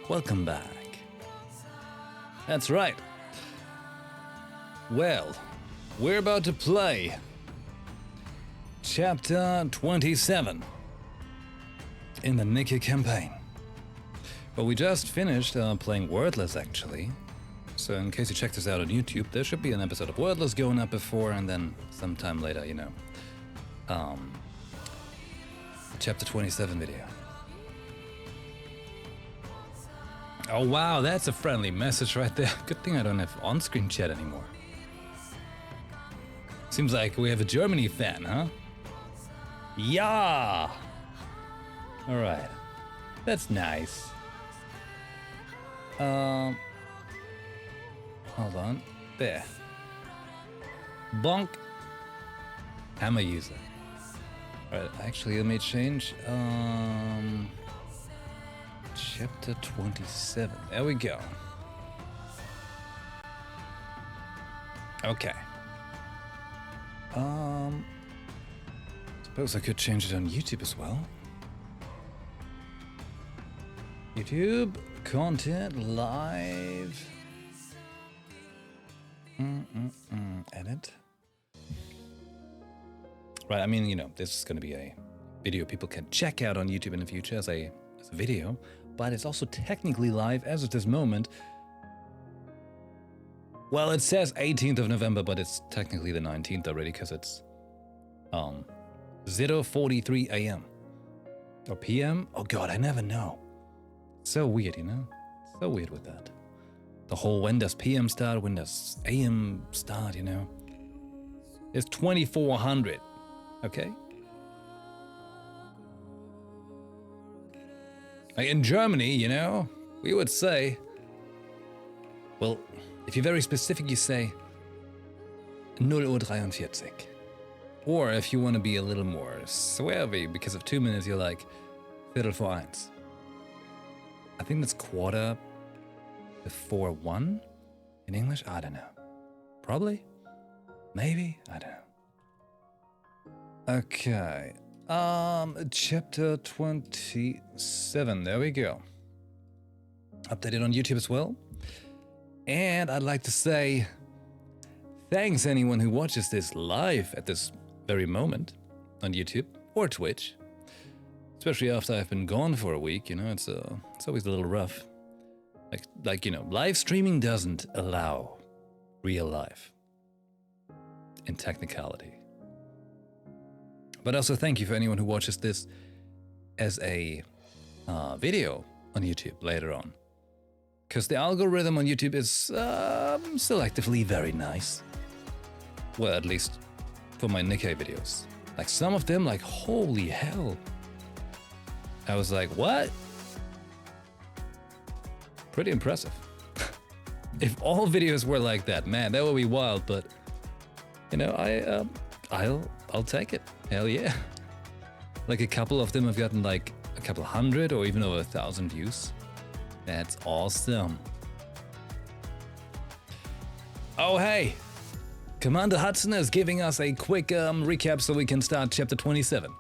Welcome back. That's right. Well, we're about to play Chapter 27 in the Nikke campaign. But we just finished playing Wordless, actually. So in case you check this out on YouTube, there should be an episode of Wordless going up before, and then sometime later, you know, Chapter 27 video. Oh wow, that's a friendly message right there. Good thing I don't have on-screen chat anymore. Seems like we have a Germany fan, huh? Yeah! Alright. That's nice. Hold on. There. Bonk. Hammer user. Alright, actually let me change. Chapter 27. There we go. Okay. Suppose I could change it on YouTube as well. YouTube content live. Edit. Right, I mean, you know, this is going to be a video people can check out on YouTube in the future as a video, but it's also technically live as of this moment. Well, it says 18th of November, but it's technically the 19th already because it's 0:43 a.m. or p.m. Oh god, I never know. So weird, you know? So weird with that. The whole when does p.m. start, when does a.m. start, you know? It's 2400, okay? Like in Germany, you know, we would say, well, if you're very specific, you say 0:43. Or if you want to be a little more swervy, because of 2 minutes, you're like Viertel vor eins. I think that's quarter before 1 in English. I don't know. Probably. Maybe. I don't know. Okay. Chapter 27. There we go. Updated on YouTube as well. And I'd like to say thanks anyone who watches this live at this very moment on YouTube or Twitch. Especially after I've been gone for a week, you know, it's always a little rough. Like you know, live streaming doesn't allow real life in technicality. But also thank you for anyone who watches this as a video on YouTube later on. Because the algorithm on YouTube is selectively very nice. Well, at least for my Nikke videos. Like some of them, like holy hell. I was like, what? Pretty impressive. If all videos were like that, man, that would be wild. But you know, I'll take it. Hell yeah. Like a couple of them have gotten like a couple hundred or even over 1,000 views. That's awesome. Oh hey, Commander Hudson is giving us a quick recap so we can start chapter 27.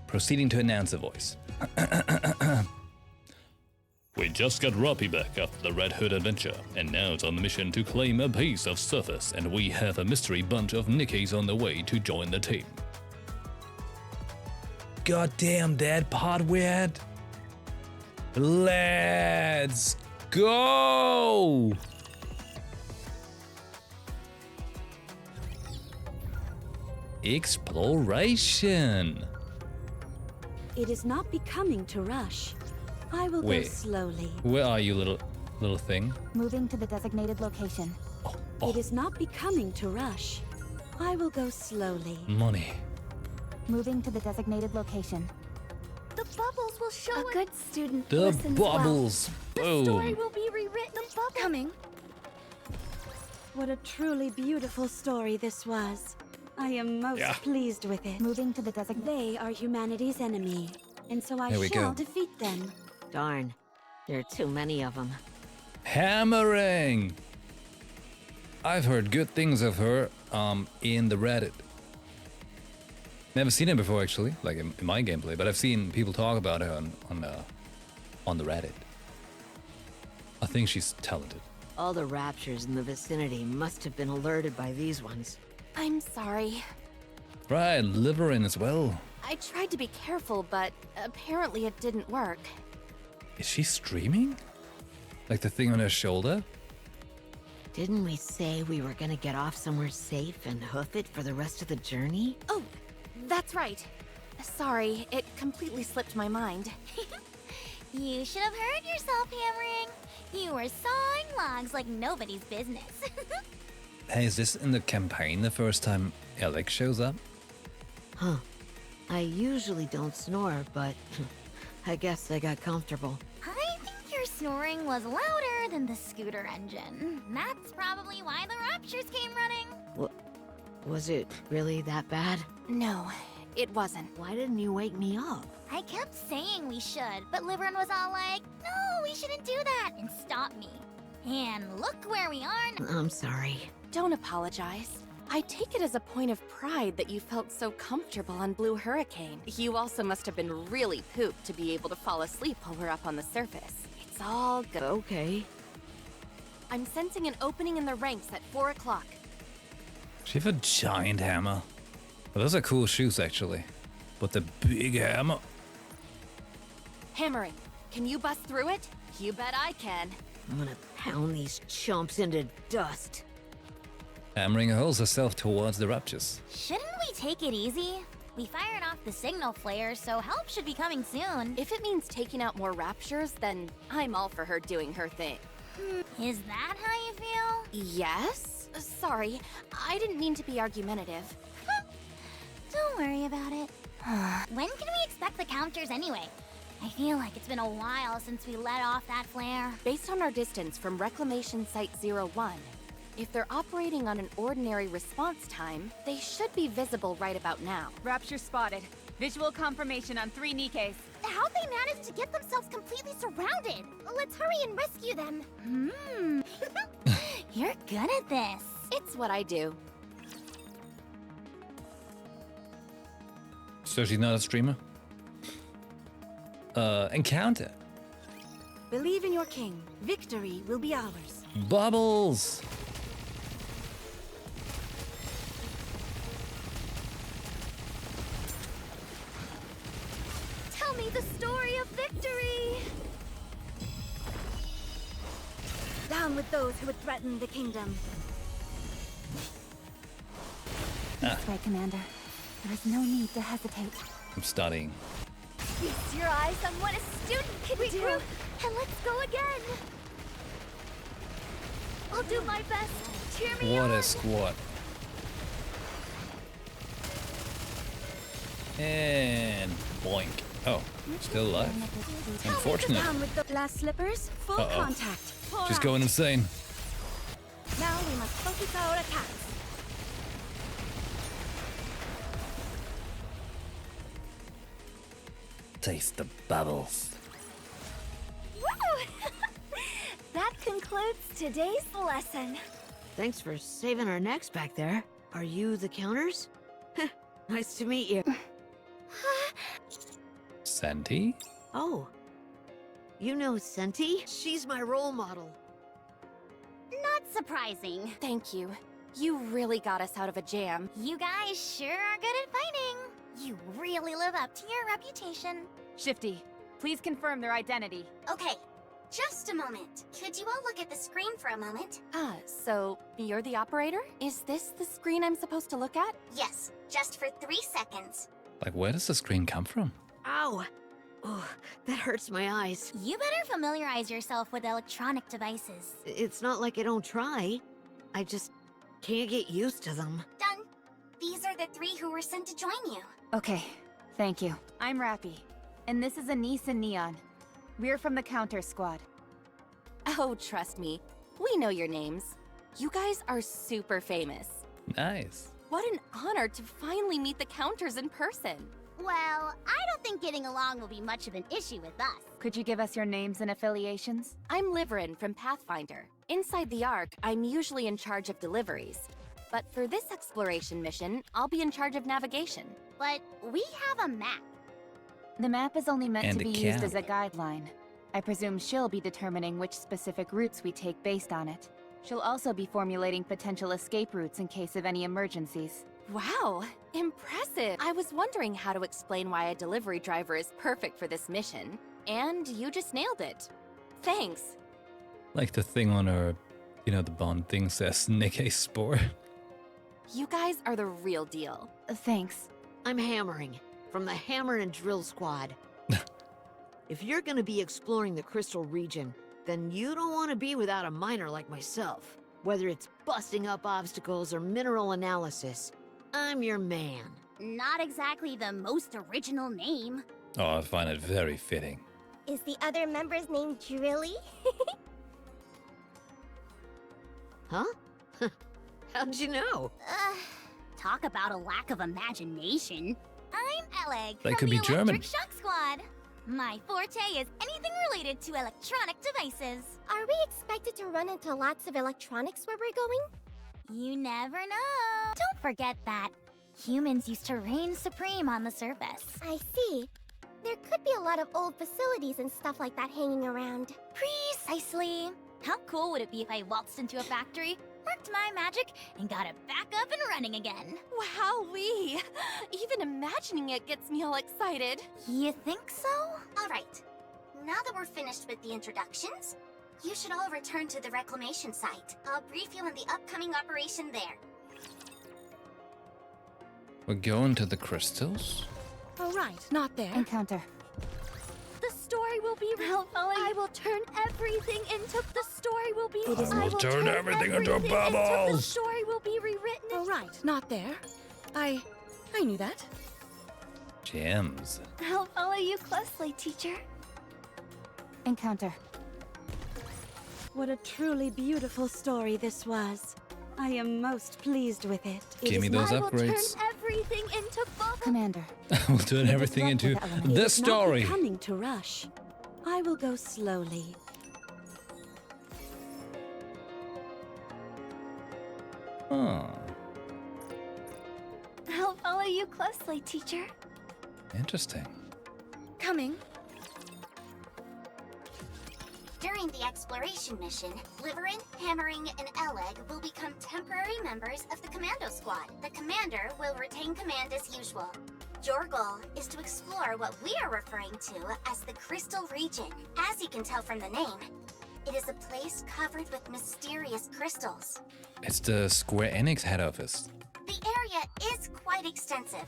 Proceeding to announce a voice. We just got Robbie back after the Red Hood adventure, and now it's on the mission to claim a piece of surface, and we have a mystery bunch of Nikkes on the way to join the team. God damn, that part weird. Let's go! Exploration! It is not becoming to rush. I will go slowly. Where are you, little thing? Moving to the designated location. Oh. It is not becoming to rush. I will go slowly. Money. Moving to the designated location. The bubbles will show A good student The listens bubbles. well. The story Boom. will be rewritten. The bubble coming. What a truly beautiful story this was. I am most pleased with it. Moving to the designated. They are humanity's enemy, and so I There we shall go. defeat them. Darn, there are too many of them. Hammering. I've heard good things of her in the Reddit. Never seen her before actually, like in my gameplay, but I've seen people talk about her on the Reddit. I think she's talented. All the raptures in the vicinity must have been alerted by these ones. I'm sorry. Right, Liverin as well. I tried to be careful, but apparently it didn't work. Is she streaming? Like the thing on her shoulder? Didn't we say we were gonna get off somewhere safe and hoof it for the rest of the journey? Oh, that's right. Sorry, it completely slipped my mind. You should have heard yourself hammering. You were sawing logs like nobody's business. Hey, is this in the campaign the first time Alec shows up? Huh. I usually don't snore, but I guess I got comfortable. I think your snoring was louder than the scooter engine. That's probably why the raptures came running. Was it really that bad? No, it wasn't. Why didn't you wake me up? I kept saying we should, but Liverin was all like, no, we shouldn't do that, and stopped me. And look where we are now. I'm sorry. Don't apologize. I take it as a point of pride that you felt so comfortable on Blue Hurricane. You also must have been really pooped to be able to fall asleep while we're up on the surface. It's all good. Okay. I'm sensing an opening in the ranks at 4 o'clock. She have a giant hammer. Well, those are cool shoes, actually. But the big hammer. Hammering. Can you bust through it? You bet I can. I'm gonna pound these chumps into dust. Hammering hurls herself towards the raptures. Shouldn't we take it easy? We fired off the signal flare, so help should be coming soon. If it means taking out more raptures, then I'm all for her doing her thing. Is that how you feel? Yes? Sorry, I didn't mean to be argumentative. Don't worry about it. When can we expect the counters anyway? I feel like it's been a while since we let off that flare. Based on our distance from Reclamation Site 01, if they're operating on an ordinary response time, they should be visible right about now. Rapture spotted. Visual confirmation on 3 Nikkes. How'd they manage to get themselves completely surrounded? Let's hurry and rescue them. You're good at this. It's what I do. So she's not a streamer? Encounter. Believe in your king. Victory will be ours. Bubbles! Tell me the story of victory. Down with those who would threaten the kingdom. This way, Commander. There is no need to hesitate. I'm studying. Feast your eyes on what a student can do. Regroup, and let's go again. I'll do my best. Cheer me on. What a squat. And boink. Oh, still alive. Unfortunate. Down with the glass slippers. Full contact. She's going insane. Now we must focus our attacks. Taste the bubbles. Woo! That concludes today's lesson. Thanks for saving our necks back there. Are you the counters? Nice to meet you. Senti? Oh. You know Senti? She's my role model. Not surprising. Thank you. You really got us out of a jam. You guys sure are good at fighting. You really live up to your reputation. Shifty, please confirm their identity. Okay, just a moment. Could you all look at the screen for a moment? So you're the operator? Is this the screen I'm supposed to look at? Yes, just for 3 seconds. Like, where does the screen come from? Ow! Oh, that hurts my eyes. You better familiarize yourself with electronic devices. It's not like I don't try. I just can't get used to them. Done. These are the 3 who were sent to join you. Okay, thank you. I'm Rappy, and this is Anise and Neon. We're from the Counter Squad. Oh, trust me. We know your names. You guys are super famous. Nice. What an honor to finally meet the Counters in person. Well, I don't think getting along will be much of an issue with us. Could you give us your names and affiliations? I'm Liverin from Pathfinder. Inside the Ark, I'm usually in charge of deliveries. But for this exploration mission, I'll be in charge of navigation. But we have a map. The map is only meant And to a be used camp. as a guideline. I presume she'll be determining which specific routes we take based on it. She'll also be formulating potential escape routes in case of any emergencies. Wow, impressive! I was wondering how to explain why a delivery driver is perfect for this mission, and you just nailed it. Thanks. Like the thing on her, you know, the Bond thing says Nikke Spore. You guys are the real deal. Thanks. I'm hammering, from the Hammer and Drill Squad. If you're gonna be exploring the Crystal region, then you don't want to be without a miner like myself. Whether it's busting up obstacles or mineral analysis, I'm your man. Not exactly the most original name. Oh, I find it very fitting. Is the other member's name Drilly? Huh? How'd you know? Talk about a lack of imagination. I'm Elg They from could the be German. Electric Shock Squad. My forte is anything related to electronic devices. Are we expected to run into lots of electronics where we're going? You never know. Don't forget that humans used to reign supreme on the surface. I see. There could be a lot of old facilities and stuff like that hanging around. Precisely. How cool would it be if I waltzed into a factory, worked my magic, and got it back up and running again? Wowee! Even imagining it gets me all excited. You think so? All right. Now that we're finished with the introductions, you should all return to the reclamation site. I'll brief you on the upcoming operation there. We're going to the crystals? Oh, right, not there. Encounter. The story will be Hopefully. I will turn everything into the story will be I will turn everything into the bubbles! story will be rewritten. Oh, right, not there. I knew that. Gems. I'll follow you closely, teacher. Encounter. What a truly beautiful story this was. I am most pleased with it. Give me those I will turn upgrades. everything into bubbles. Commander. We'll turn everything into the story. Not becoming to rush. I will go slowly. Oh, I'll follow you closely, teacher. interesting. Coming. During the exploration mission, Liverin, Hammering, and Eleg will become temporary members of the Commando Squad. The commander will retain command as usual. Your goal is to explore what we are referring to as the Crystal Region. As you can tell from the name, it is a place covered with mysterious crystals. It's the Square Enix head office. The area is quite extensive,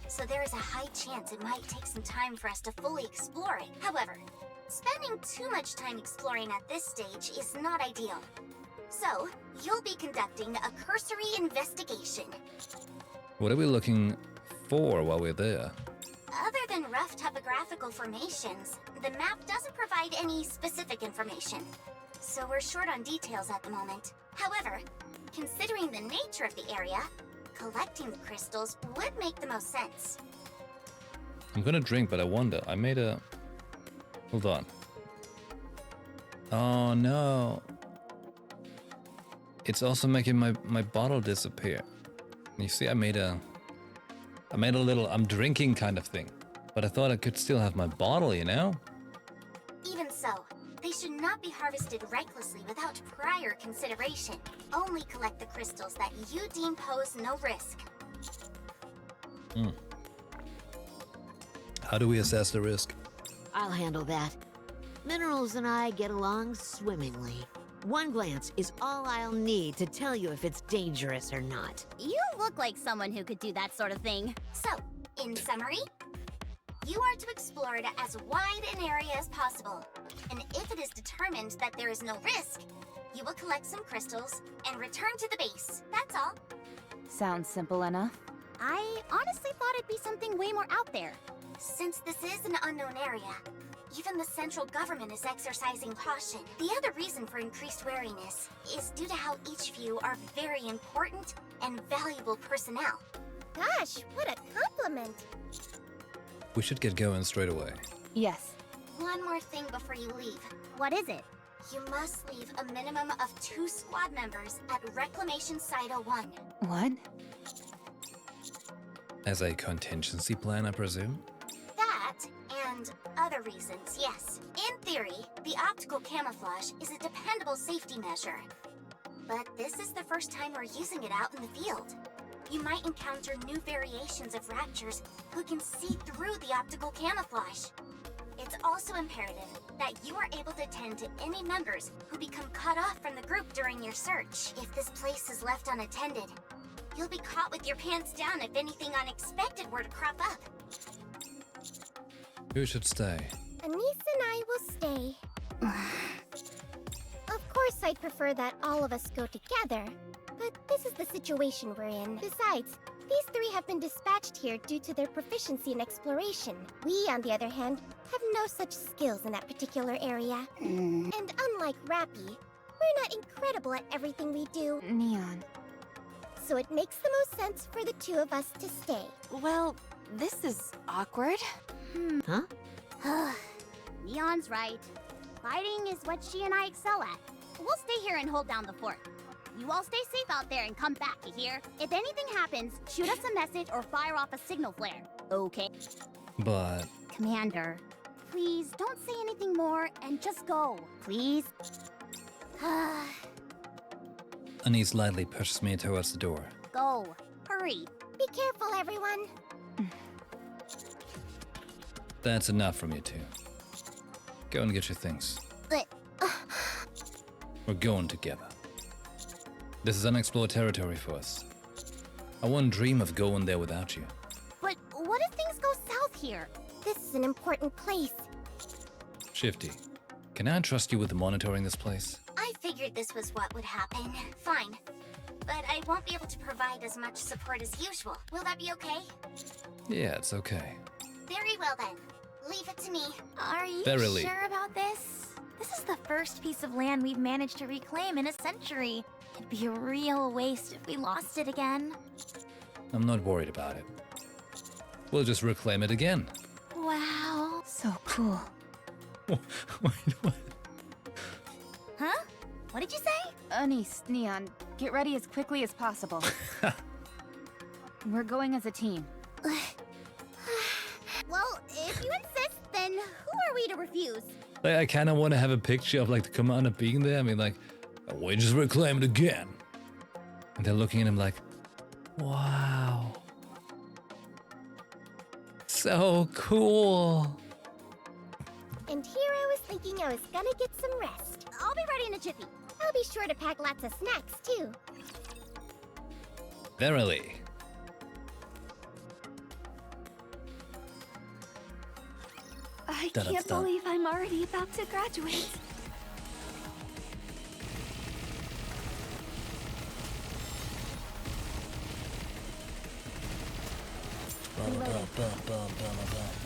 so there is a high chance it might take some time for us to fully explore it. However, spending too much time exploring at this stage is not ideal. So, you'll be conducting a cursory investigation. What are we looking for while we're there? Other than rough topographical formations, the map doesn't provide any specific information, so we're short on details at the moment. However, considering the nature of the area, collecting the crystals would make the most sense. I'm gonna drink, but I wonder. I made a... Hold on. Oh no. It's also making my bottle disappear. You see, I made a little I'm drinking kind of thing. But I thought I could still have my bottle, you know? Even so, they should not be harvested recklessly without prior consideration. Only collect the crystals that you deem pose no risk. How do we assess the risk? I'll handle that. Minerals and I get along swimmingly. One glance is all I'll need to tell you if it's dangerous or not. You look like someone who could do that sort of thing. So, in summary, you are to explore it as wide an area as possible. And if it is determined that there is no risk, you will collect some crystals and return to the base. That's all. Sounds simple enough. I honestly thought it'd be something way more out there. Since this is an unknown area, even the central government is exercising caution. The other reason for increased wariness is due to how each of you are very important and valuable personnel. Gosh, what a compliment. We should get going straight away. Yes. One more thing before you leave. What is it? You must leave a minimum of 2 squad members at Reclamation Site 01. What? As a contingency plan, I presume? That, and other reasons, yes. In theory, the optical camouflage is a dependable safety measure. But this is the first time we're using it out in the field. You might encounter new variations of raptors who can see through the optical camouflage. It's also imperative that you are able to tend to any members who become cut off from the group during your search. If this place is left unattended, you'll be caught with your pants down if anything unexpected were to crop up. Who should stay? Anise and I will stay. Of course, I'd prefer that all of us go together, but this is the situation we're in. Besides, these three have been dispatched here due to their proficiency in exploration. We, on the other hand, have no such skills in that particular area. And unlike Rappy, we're not incredible at everything we do. Neon. So it makes the most sense for the two of us to stay. Well, this is awkward. Huh? Neon's right. Fighting is what she and I excel at. We'll stay here and hold down the fort. You all stay safe out there and come back, you hear? If anything happens, shoot us a message or fire off a signal flare. Okay? But Commander, please don't say anything more and just go, please. Anise lightly pushes me towards the door. Go. Hurry. Be careful, everyone. That's enough from you two. Go and get your things. But, We're going together. This is unexplored territory for us. I wouldn't dream of going there without you. but what if things go south here? This is an important place. Shifty, can I trust you with monitoring this place? I figured this was what would happen. Fine. But I won't be able to provide as much support as usual. Will that be okay? Yeah, it's okay. Very well then. Leave it to me. Are you Verily. sure about this? This is the first piece of land we've managed to reclaim in a century. It'd be a real waste if we lost it again. I'm not worried about it. We'll just reclaim it again. Wow. So cool. Wait, what? Huh? What did you say? Anise, Neon, get ready as quickly as possible. We're going as a team. Well, if you insist, then who are we to refuse? Like, I kind of want to have a picture of like the commander being there. I mean, like, we just reclaim it again. And they're looking at him like, wow. So cool. And here I was thinking I was gonna get some rest. I'll be ready in a jiffy. I'll be sure to pack lots of snacks, too. Verily. I Dun, can't dun. believe I'm already about to graduate.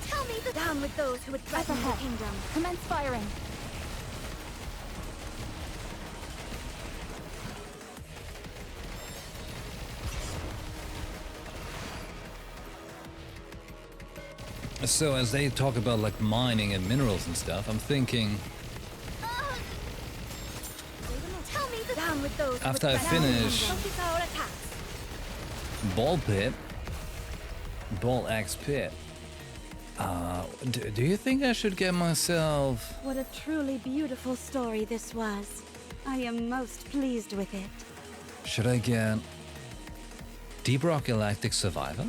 Tell me the Down with those who would threaten the kingdom. Commence firing. So as they talk about like mining and minerals and stuff, I'm thinking Tell me the down with those who after I would threaten the finish kingdom. Focus our attacks. Ball Pit, Ball Axe Pit, do you think I should get myself... What a truly beautiful story this was. I am most pleased with it. Should I get Deep Rock Galactic Survivor?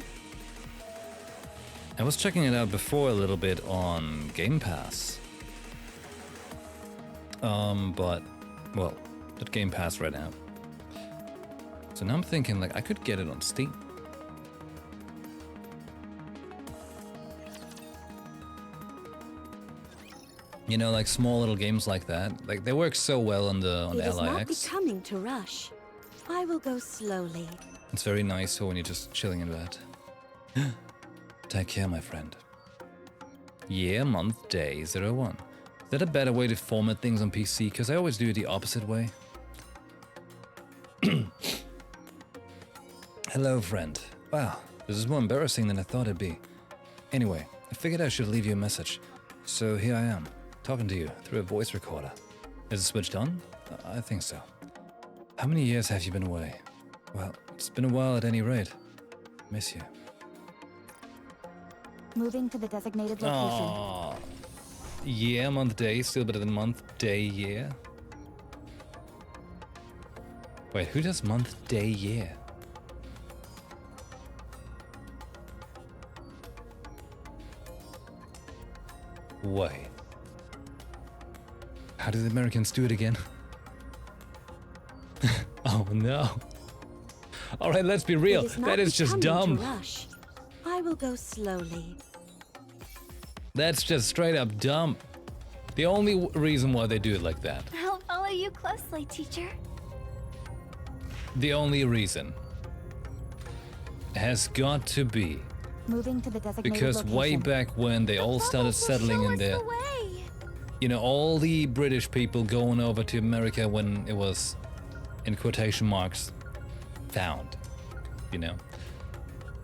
I was checking it out before a little bit on Game Pass. But, well, that Game Pass right now. So now I'm thinking like I could get it on Steam. You know, like small little games like that, like they work so well on the It is not LIX. becoming to rush. I will go slowly. It's very nice for when you're just chilling in bed. Take care, my friend. Year, month, day, 01. Is that a better way to format things on PC? Because I always do it the opposite way. Hello, friend. Wow, this is more embarrassing than I thought it'd be. Anyway, I figured I should leave you a message. So here I am, talking to you through a voice recorder. Is it switched on? I think so. How many years have you been away? Well, it's been a while at any rate. Miss you. Moving to the designated location. Aww. year, month, day, still better than month, day, year. Wait, who does month, day, year? Wait. How do the Americans do it again? Oh no. Alright, let's be real. That is just dumb. Rush. I will go slowly. That's just straight up dumb. The only reason why they do it like that. I'll follow you closely, teacher. The only reason has got to be Moving to the designated because location. way back when they all started settling in there, you know, all the British people going over to America when it was, in quotation marks, found, you know,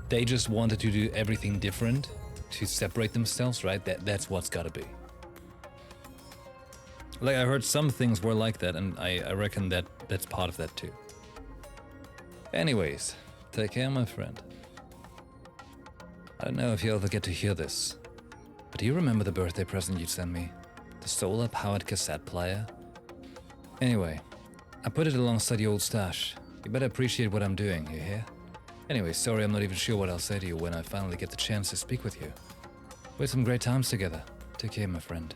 they just wanted to do everything different to separate themselves, right? That's what's gotta be. Like, I heard some things were like that, and I reckon that's part of that too. Anyways, take care, my friend. I don't know if you'll ever get to hear this, but do you remember the birthday present you sent me? The solar-powered cassette player? Anyway, I put it alongside the old stash. You better appreciate what I'm doing, you hear? Anyway, sorry I'm not even sure what I'll say to you when I finally get the chance to speak with you. We had some great times together. Take care, my friend.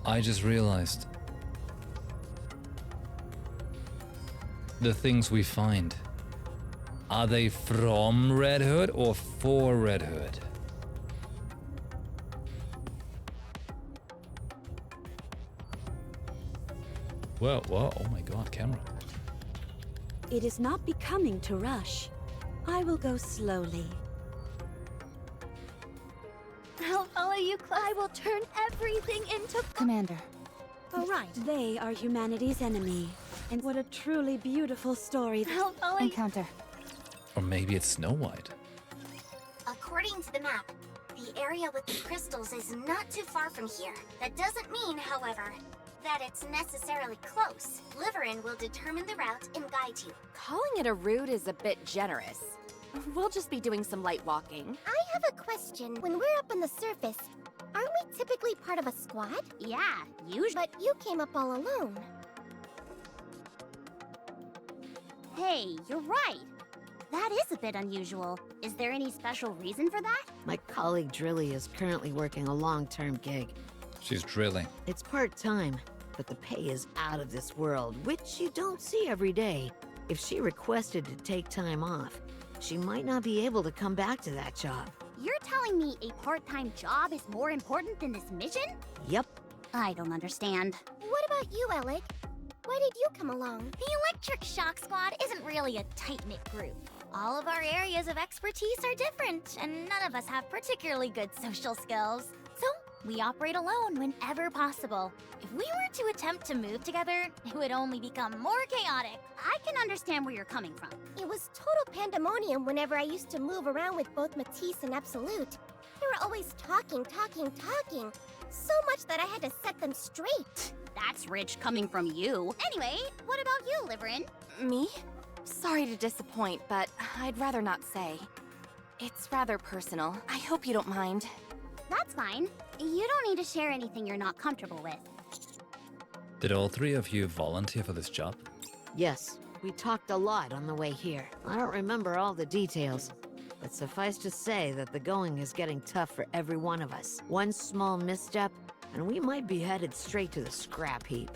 I just realized the things we find. Are they from Red Hood or for Red Hood? Whoa, whoa, oh my god, camera. It is not becoming to rush. I will go slowly. I'll follow you close. I will turn everything into... Commander. Oh, right. They are humanity's enemy. And what a truly beautiful story. I'll follow you. Encounter. Or maybe it's Snow White. According to the map, the area with the crystals is not too far from here. That doesn't mean, however, that it's necessarily close. Liverin will determine the route and guide you. Calling it a route is a bit generous. We'll just be doing some light walking. I have a question. When we're up on the surface, aren't we typically part of a squad? Yeah, usually. But you came up all alone. Hey, you're right. That is a bit unusual. Is there any special reason for that? My colleague Drilly is currently working a long-term gig. She's drilling. It's part-time, but the pay is out of this world, which you don't see every day. If she requested to take time off, she might not be able to come back to that job. You're telling me a part-time job is more important than this mission? Yep. I don't understand. What about you, Alec? Why did you come along? The Electric Shock Squad isn't really a tight-knit group. All of our areas of expertise are different, and none of us have particularly good social skills. So, we operate alone whenever possible. If we were to attempt to move together, it would only become more chaotic. I can understand where you're coming from. It was total pandemonium whenever I used to move around with both Matisse and Absolute. They were always talking. So much that I had to set them straight. That's rich coming from you. Anyway, what about you, Liverin? Me? Sorry to disappoint, but I'd rather not say. It's rather personal. I hope you don't mind. That's fine. You don't need to share anything you're not comfortable with. Did all three of you volunteer for this job? Yes, we talked a lot on the way here. I don't remember all the details, but suffice to say that the going is getting tough for every one of us. One small misstep, and we might be headed straight to the scrap heap.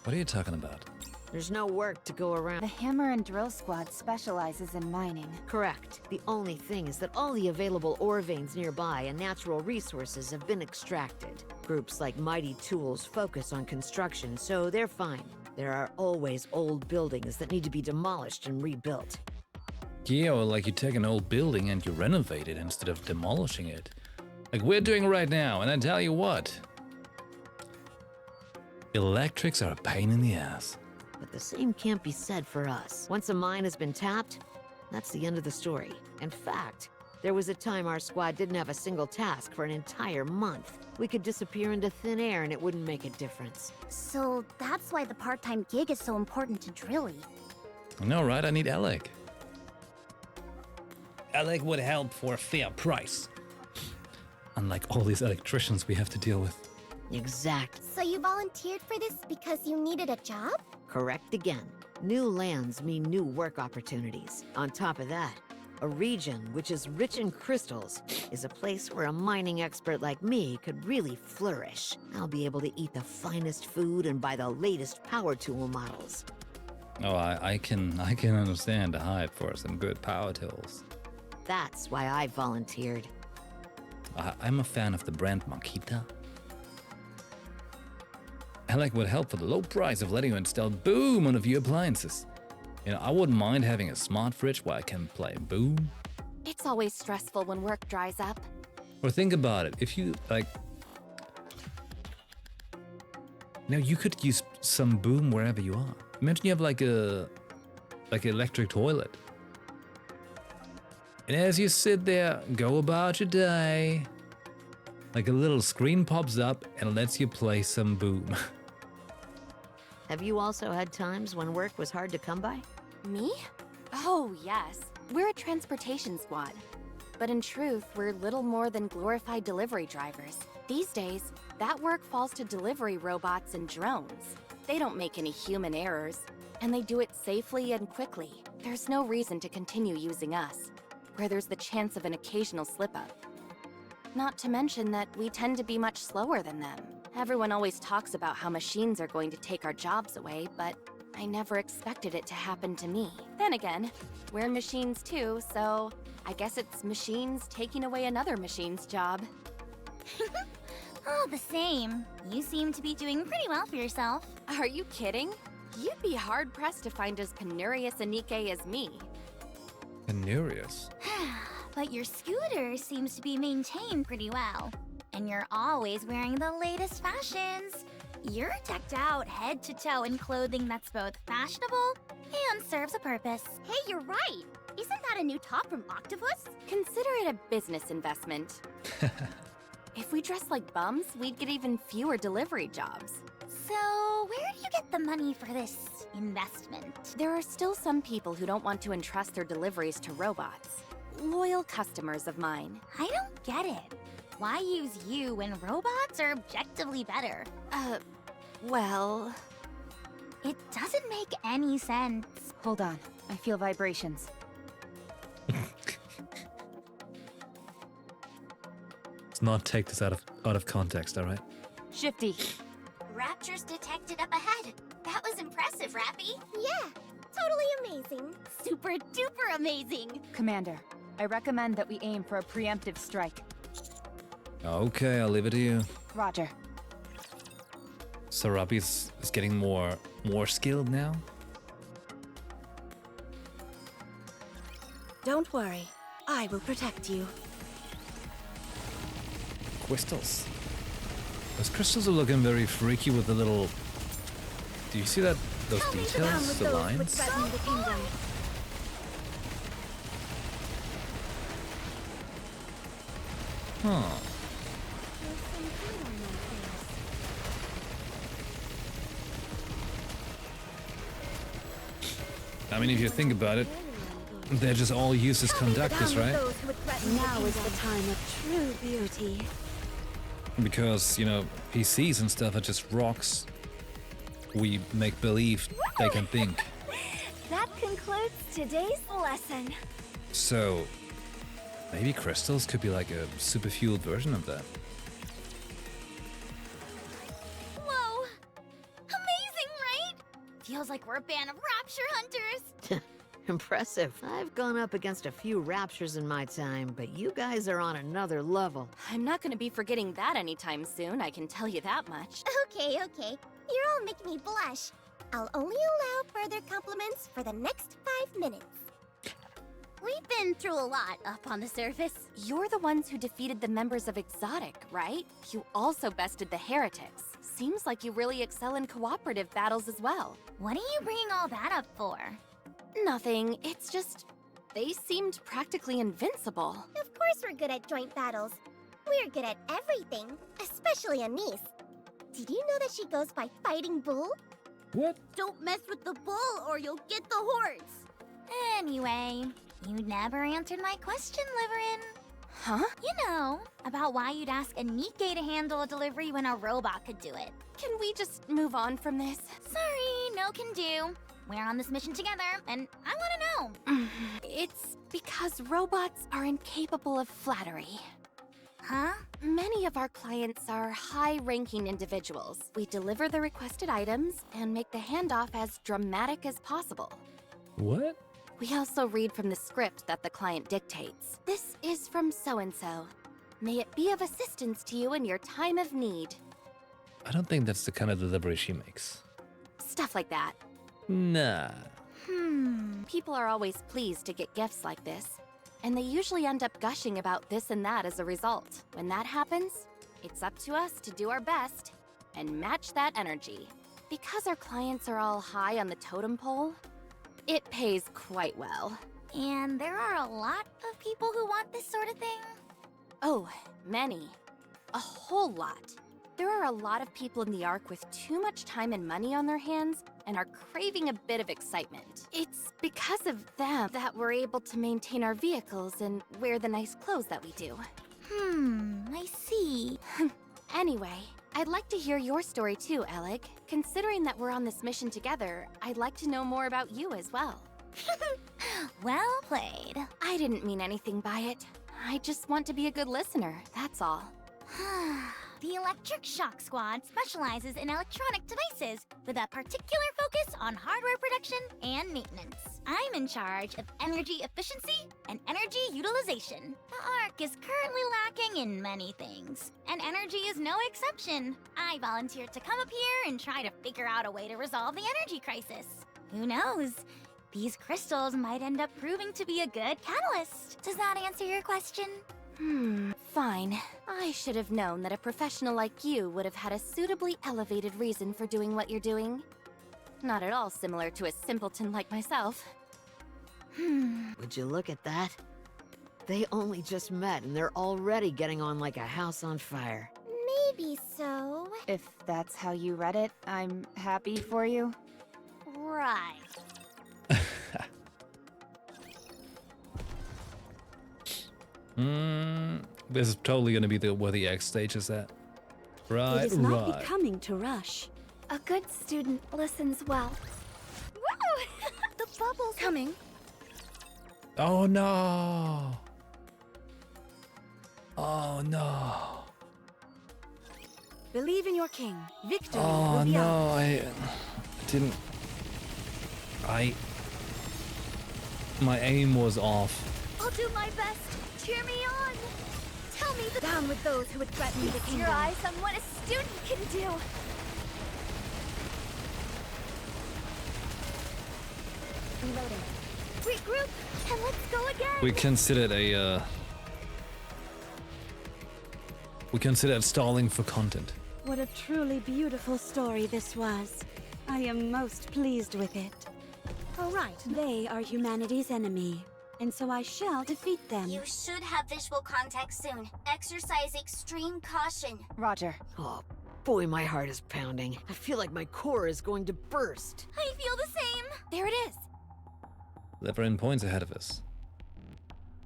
What are you talking about? There's no work to go around. The Hammer and Drill Squad specializes in mining. Correct. The only thing is that all the available ore veins nearby and natural resources have been extracted. Groups like Mighty Tools focus on construction, so they're fine. There are always old buildings that need to be demolished and rebuilt. Yeah, or like you take an old building and you renovate it instead of demolishing it. Like we're doing right now, and I tell you what. Electrics are a pain in the ass. But the same can't be said for us. Once a mine has been tapped, that's the end of the story. In fact, there was a time our squad didn't have a single task for an entire month. We could disappear into thin air and it wouldn't make a difference. So that's why the part-time gig is so important to Drilly. I know, right? I need Alec. Alec would help for a fair price. Unlike all these electricians we have to deal with. Exact. So you volunteered for this because you needed a job? Correct again. New lands mean new work opportunities. On top of that, a region which is rich in crystals is a place where a mining expert like me could really flourish. I'll be able to eat the finest food and buy the latest power tool models. Oh, I can understand the hype for some good power tools. That's why I volunteered. I'm a fan of the brand Makita. I like what helped for the low price of letting you install Boom on a few appliances. You know, I wouldn't mind having a smart fridge where I can play Boom. It's always stressful when work dries up. Or think about it, if you, like... Now you could use some Boom wherever you are. Imagine you have like an electric toilet. And as you sit there, go about your day, like a little screen pops up and lets you play some Boom. Have you also had times when work was hard to come by? Me? Oh, yes. We're a transportation squad. But in truth, we're little more than glorified delivery drivers. These days, that work falls to delivery robots and drones. They don't make any human errors, and they do it safely and quickly. There's no reason to continue using us, where there's the chance of an occasional slip-up. Not to mention that we tend to be much slower than them. Everyone always talks about how machines are going to take our jobs away, but I never expected it to happen to me. Then again, we're machines too, so I guess it's machines taking away another machine's job. Oh, the same. You seem to be doing pretty well for yourself. Are you kidding? You'd be hard-pressed to find as penurious a Nikke as me. Penurious? But your scooter seems to be maintained pretty well. And you're always wearing the latest fashions. You're decked out head to toe in clothing that's both fashionable and serves a purpose. Hey, you're right. Isn't that a new top from Octopus? Consider it a business investment. If we dressed like bums, we'd get even fewer delivery jobs. So, where do you get the money for this investment? There are still some people who don't want to entrust their deliveries to robots. Loyal customers of mine. I don't get it. Why use you when robots are objectively better? Well... It doesn't make any sense. Hold on. I feel vibrations. Let's not take this out of context, alright? Shifty. Raptures detected up ahead. That was impressive, Rappy. Yeah, totally amazing. Super duper amazing. Commander, I recommend that we aim for a preemptive strike. Okay, I'll leave it to you. Roger. Sarabi is getting more skilled now. Don't worry. I will protect you. Crystals. Those crystals are looking very freaky with the little... Do you see that? Those details? The lines? Huh. I mean, if you think about it, they're just all used as conductors, right? Now is the time of true beauty. Because, you know, PCs and stuff are just rocks. We make believe they can think. That concludes today's lesson. So, maybe crystals could be like a super fueled version of that. Whoa! Amazing, right? Feels like we're a band of rapture hunters. Impressive. I've gone up against a few raptures in my time, but you guys are on another level. I'm not going to be forgetting that anytime soon, I can tell you that much. Okay. You're all making me blush. I'll only allow further compliments for the next 5 minutes. We've been through a lot up on the surface. You're the ones who defeated the members of Exotic, right? You also bested the heretics. Seems like you really excel in cooperative battles as well. What are you bringing all that up for? Nothing, it's just... they seemed practically invincible. Of course we're good at joint battles. We're good at everything, especially Anise. Did you know that she goes by Fighting Bull? What? Don't mess with the bull or you'll get the hordes. Anyway, you never answered my question, Liverin. Huh? You know, about why you'd ask a Nikke to handle a delivery when a robot could do it. Can we just move on from this? Sorry, no can do. We're on this mission together, and I want to know. It's because robots are incapable of flattery. Huh? Many of our clients are high-ranking individuals. We deliver the requested items and make the handoff as dramatic as possible. What? We also read from the script that the client dictates. This is from so-and-so. May it be of assistance to you in your time of need. I don't think that's the kind of delivery she makes. Stuff like that. Nah. People are always pleased to get gifts like this, and they usually end up gushing about this and that as a result. When that happens, it's up to us to do our best and match that energy. Because our clients are all high on the totem pole, it pays quite well. And there are a lot of people who want this sort of thing? Oh, many. A whole lot. There are a lot of people in the Ark with too much time and money on their hands and are craving a bit of excitement. It's because of them that we're able to maintain our vehicles and wear the nice clothes that we do. I see. Anyway, I'd like to hear your story too, Alec. Considering that we're on this mission together, I'd like to know more about you as well. Well played. I didn't mean anything by it. I just want to be a good listener, that's all. The Electric Shock Squad specializes in electronic devices with a particular focus on hardware production and maintenance. I'm in charge of energy efficiency and energy utilization. The Ark is currently lacking in many things, and energy is no exception. I volunteered to come up here and try to figure out a way to resolve the energy crisis. Who knows? These crystals might end up proving to be a good catalyst. Does that answer your question? Fine. I should have known that a professional like you would have had a suitably elevated reason for doing what you're doing. Not at all similar to a simpleton like myself. Would you look at that? They only just met and they're already getting on like a house on fire. Maybe so. If that's how you read it, I'm happy for you. Right. This is totally gonna be where the X stage is at. Right, It is not right. becoming to rush. A good student listens well. Whoa! The bubbles Coming. Oh no! Oh no! Believe in your king. Victory Oh will be no! ours. I didn't. My aim was off. I'll do my best. Cheer me on. Tell me the Down with those who would threaten the Feast your kingdom. eyes on what a student can do. Reloading. Regroup and let's go again. We considered stalling for content. What a truly beautiful story this was. I am most pleased with it. All right. They are humanity's enemy, and so I shall defeat them. You should have visual contact soon. Exercise extreme caution. Roger. Oh, boy, my heart is pounding. I feel like my core is going to burst. I feel the same. There it is. Labyrinth points ahead of us.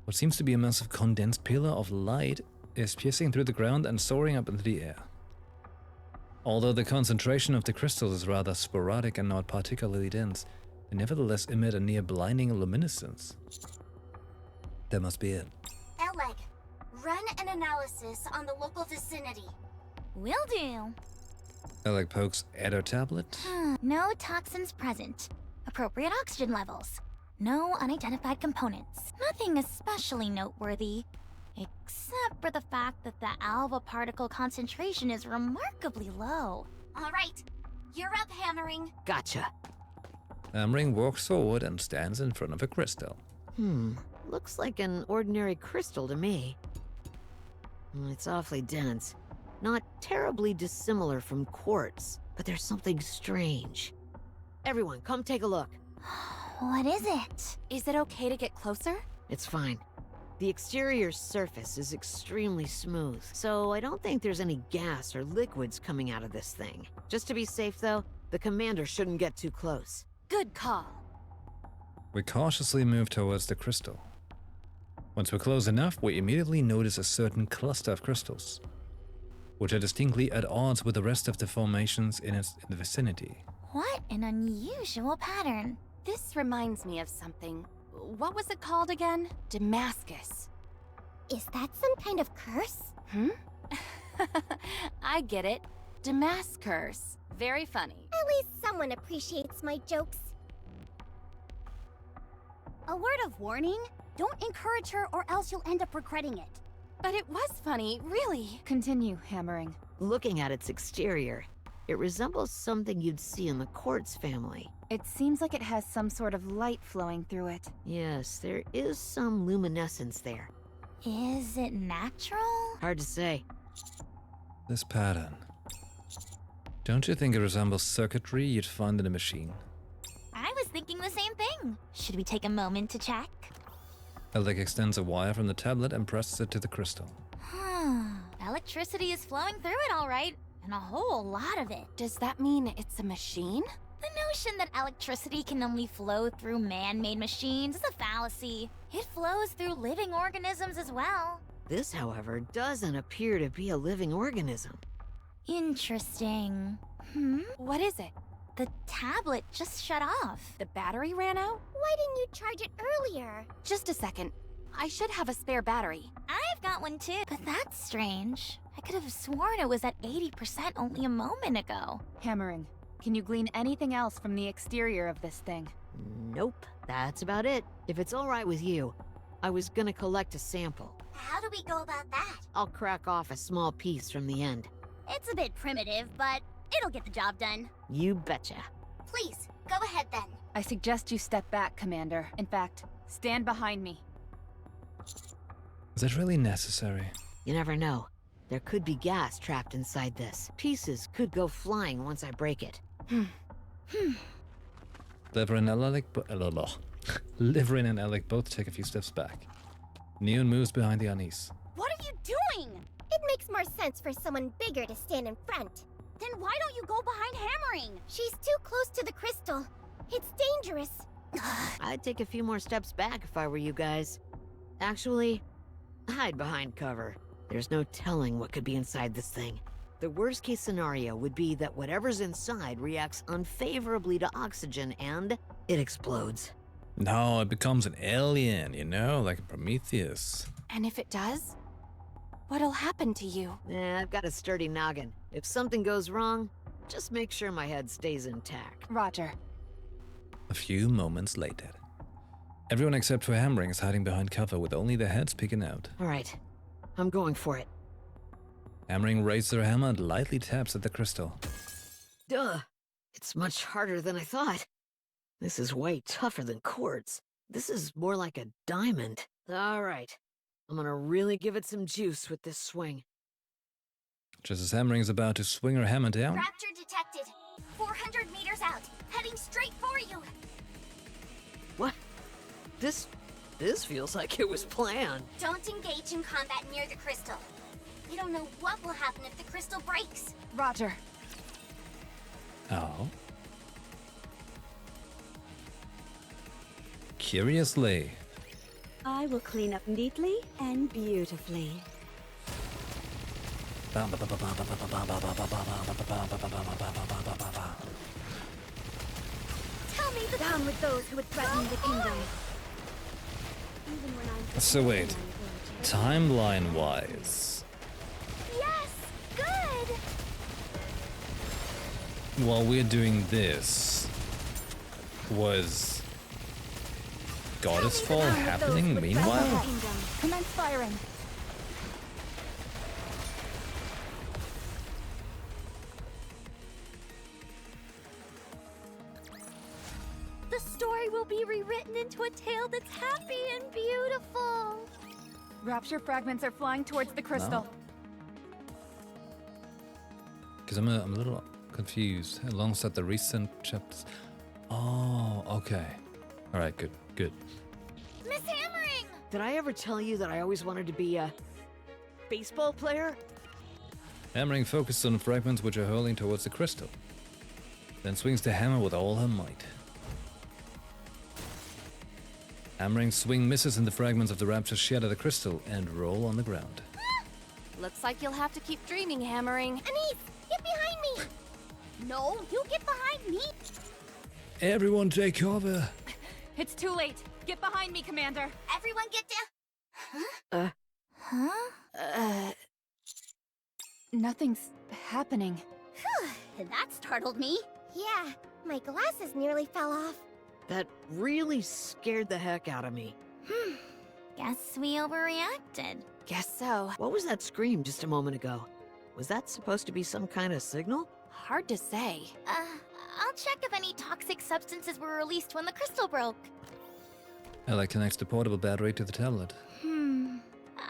What seems to be a massive condensed pillar of light is piercing through the ground and soaring up into the air. Although the concentration of the crystals is rather sporadic and not particularly dense, they nevertheless emit a near blinding luminescence. That must be it. Eleg, run an analysis on the local vicinity. Will do. Alec pokes at her tablet. No toxins present. Appropriate oxygen levels. No unidentified components. Nothing especially noteworthy, except for the fact that the alpha particle concentration is remarkably low. All right, you're up, Hammering. Gotcha. Amring walks forward and stands in front of a crystal. Looks like an ordinary crystal to me. It's awfully dense. Not terribly dissimilar from quartz, but there's something strange. Everyone, come take a look. What is it? Is it okay to get closer? It's fine. The exterior surface is extremely smooth, so I don't think there's any gas or liquids coming out of this thing. Just to be safe, though, the commander shouldn't get too close. Good call. We cautiously move towards the crystal. Once we're close enough, we immediately notice a certain cluster of crystals, which are distinctly at odds with the rest of the formations in the vicinity. What an unusual pattern. This reminds me of something. What was it called again? Damascus. Is that some kind of curse? I get it. Damascus. Very funny. At least someone appreciates my jokes. A word of warning? Don't encourage her or else you'll end up regretting it. But it was funny, really. Continue hammering. Looking at its exterior, it resembles something you'd see in the Quartz family. It seems like it has some sort of light flowing through it. Yes, there is some luminescence there. Is it natural? Hard to say. This pattern. Don't you think it resembles circuitry you'd find in a machine? I was thinking the same thing. Should we take a moment to check? Eldek extends a wire from the tablet and presses it to the crystal. Electricity is flowing through it all right, and a whole lot of it. Does that mean it's a machine? The notion that electricity can only flow through man-made machines is a fallacy. It flows through living organisms as well. This, however, doesn't appear to be a living organism. Interesting. What is it? The tablet just shut off. The battery ran out? Why didn't you charge it earlier? Just a second. I should have a spare battery. I've got one too. But that's strange. I could have sworn it was at 80% only a moment ago. Hammering. Can you glean anything else from the exterior of this thing? Nope, that's about it. If it's all right with you, I was gonna collect a sample. How do we go about that? I'll crack off a small piece from the end. It's a bit primitive, but it'll get the job done. You betcha. Please, go ahead then. I suggest you step back, Commander. In fact, stand behind me. Is that really necessary? You never know. There could be gas trapped inside this. Pieces could go flying once I break it. Liverin and Elec Liverin and Elec both take a few steps back. Neon moves behind the unease. What are you doing? It makes more sense for someone bigger to stand in front. Then why don't you go behind hammering? She's too close to the crystal. It's dangerous. I'd take a few more steps back if I were you guys. Actually, hide behind cover. There's no telling what could be inside this thing. The worst case scenario would be that whatever's inside reacts unfavorably to oxygen and it explodes. No, it becomes an alien, you know, like a Prometheus. And if it does? What'll happen to you? I've got a sturdy noggin. If something goes wrong, just make sure my head stays intact. Roger. A few moments later. Everyone except for Hammering is hiding behind cover with only their heads peeking out. All right, I'm going for it. Hammering raises her hammer and lightly taps at the crystal. Duh! It's much harder than I thought. This is way tougher than quartz. This is more like a diamond. All right, I'm gonna really give it some juice with this swing. Just as Hammering is about to swing her hammer down... Rapture detected. 400 meters out. Heading straight for you. What? This feels like it was planned. Don't engage in combat near the crystal. You don't know what will happen if the crystal breaks. Roger. Oh. Curiously. I will clean up neatly and beautifully. Tell me the down with those who would threaten the kingdom. Even when I'm So wait, timeline-wise, Yes! Good! while we're doing this, was Goddess Fall happening meanwhile? Commence firing. The story will be rewritten into a tale that's happy and beautiful. Rapture fragments are flying towards the crystal. Because I'm a little confused. Alongside the recent chapters. Oh, okay. All right, good. Miss Hammering! Did I ever tell you that I always wanted to be a baseball player? Hammering focuses on fragments which are hurling towards the crystal. Then swings the hammer with all her might. Hammering swing misses and the fragments of the raptor shatter the crystal and roll on the ground. Looks like you'll have to keep dreaming, Hammering. Anise, get behind me! No, you get behind me! Everyone take cover! It's too late. Get behind me, Commander. Everyone get down. Huh? Nothing's happening. That startled me. Yeah, my glasses nearly fell off. That really scared the heck out of me. Guess we overreacted. Guess so. What was that scream just a moment ago? Was that supposed to be some kind of signal? Hard to say. I'll check if any toxic substances were released when the crystal broke. Ella connects the portable battery to the tablet.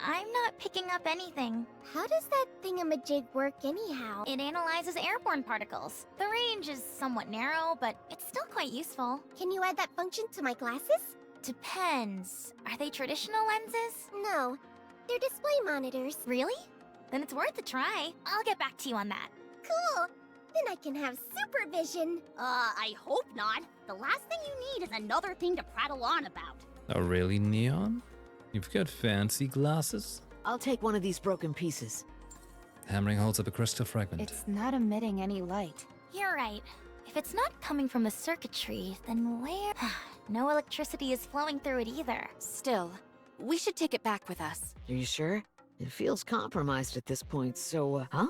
I'm not picking up anything. How does that thingamajig work anyhow? It analyzes airborne particles. The range is somewhat narrow, but it's still quite useful. Can you add that function to my glasses? Depends. Are they traditional lenses? No, they're display monitors. Really? Then it's worth a try. I'll get back to you on that. Cool! Then I can have supervision. I hope not. The last thing you need is another thing to prattle on about. Oh, really, Neon? You've got fancy glasses? I'll take one of these broken pieces. Hammering holds up a crystal fragment. It's not emitting any light. You're right. If it's not coming from the circuitry, then where? No electricity is flowing through it either. Still, we should take it back with us. Are you sure? It feels compromised at this point, so, huh?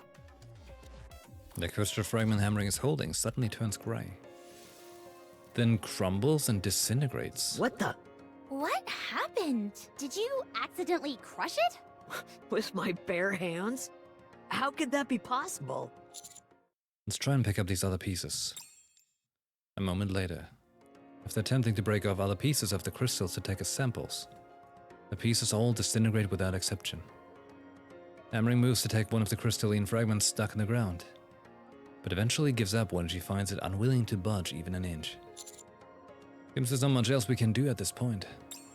The crystal fragment Hammering is holding suddenly turns gray. Then crumbles and disintegrates. What the? What happened? Did you accidentally crush it? With my bare hands? How could that be possible? Let's try and pick up these other pieces. A moment later, after attempting to break off other pieces of the crystals to take as samples, the pieces all disintegrate without exception. Hammering moves to take one of the crystalline fragments stuck in the ground, but eventually gives up when she finds it unwilling to budge even an inch. Seems there's not much else we can do at this point.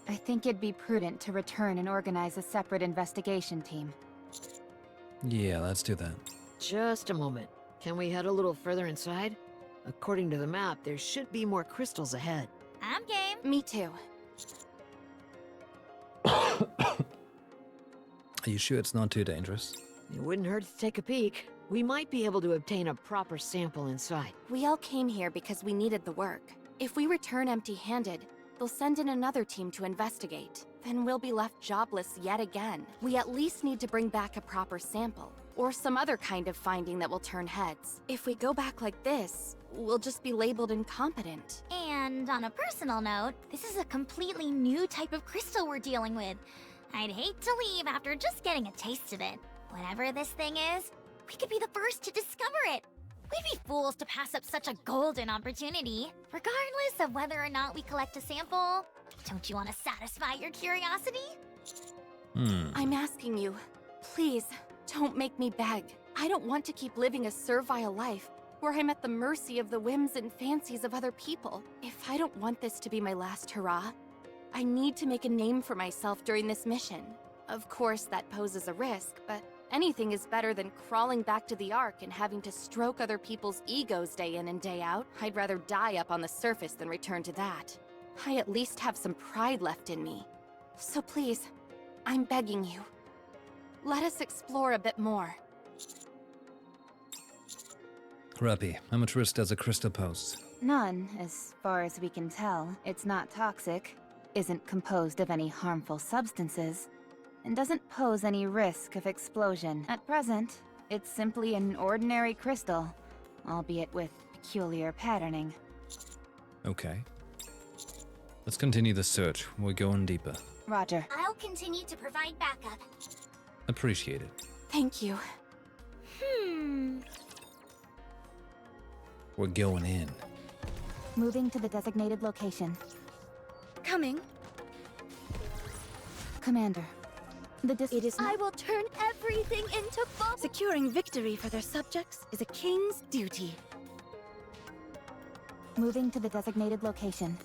I think it'd be prudent to return and organize a separate investigation team. Yeah, let's do that. Just a moment. Can we head a little further inside? According to the map, there should be more crystals ahead. I'm game. Me too. Are you sure it's not too dangerous? It wouldn't hurt to take a peek. We might be able to obtain a proper sample inside. We all came here because we needed the work. If we return empty-handed, they'll send in another team to investigate. Then we'll be left jobless yet again. We at least need to bring back a proper sample, or some other kind of finding that will turn heads. If we go back like this, we'll just be labeled incompetent. And on a personal note, this is a completely new type of crystal we're dealing with. I'd hate to leave after just getting a taste of it. Whatever this thing is, we could be the first to discover it. We'd be fools to pass up such a golden opportunity. Regardless of whether or not we collect a sample, don't you want to satisfy your curiosity? I'm asking you, please, don't make me beg. I don't want to keep living a servile life where I'm at the mercy of the whims and fancies of other people. If I don't want this to be my last hurrah, I need to make a name for myself during this mission. Of course, that poses a risk, but anything is better than crawling back to the Ark and having to stroke other people's egos day in and day out. I'd rather die up on the surface than return to that. I at least have some pride left in me. So please, I'm begging you. Let us explore a bit more. Crappy, how much risk does a crystal pose? None, as far as we can tell. It's not toxic, isn't composed of any harmful substances, and doesn't pose any risk of explosion. At present, it's simply an ordinary crystal, albeit with peculiar patterning. Okay. Let's continue the search. We're going deeper. Roger. I'll continue to provide backup. Appreciate it. Thank you. We're going in. Moving to the designated location. Coming. Commander, It is I will turn everything into fun. securing victory for their subjects is a king's duty. moving to the designated location.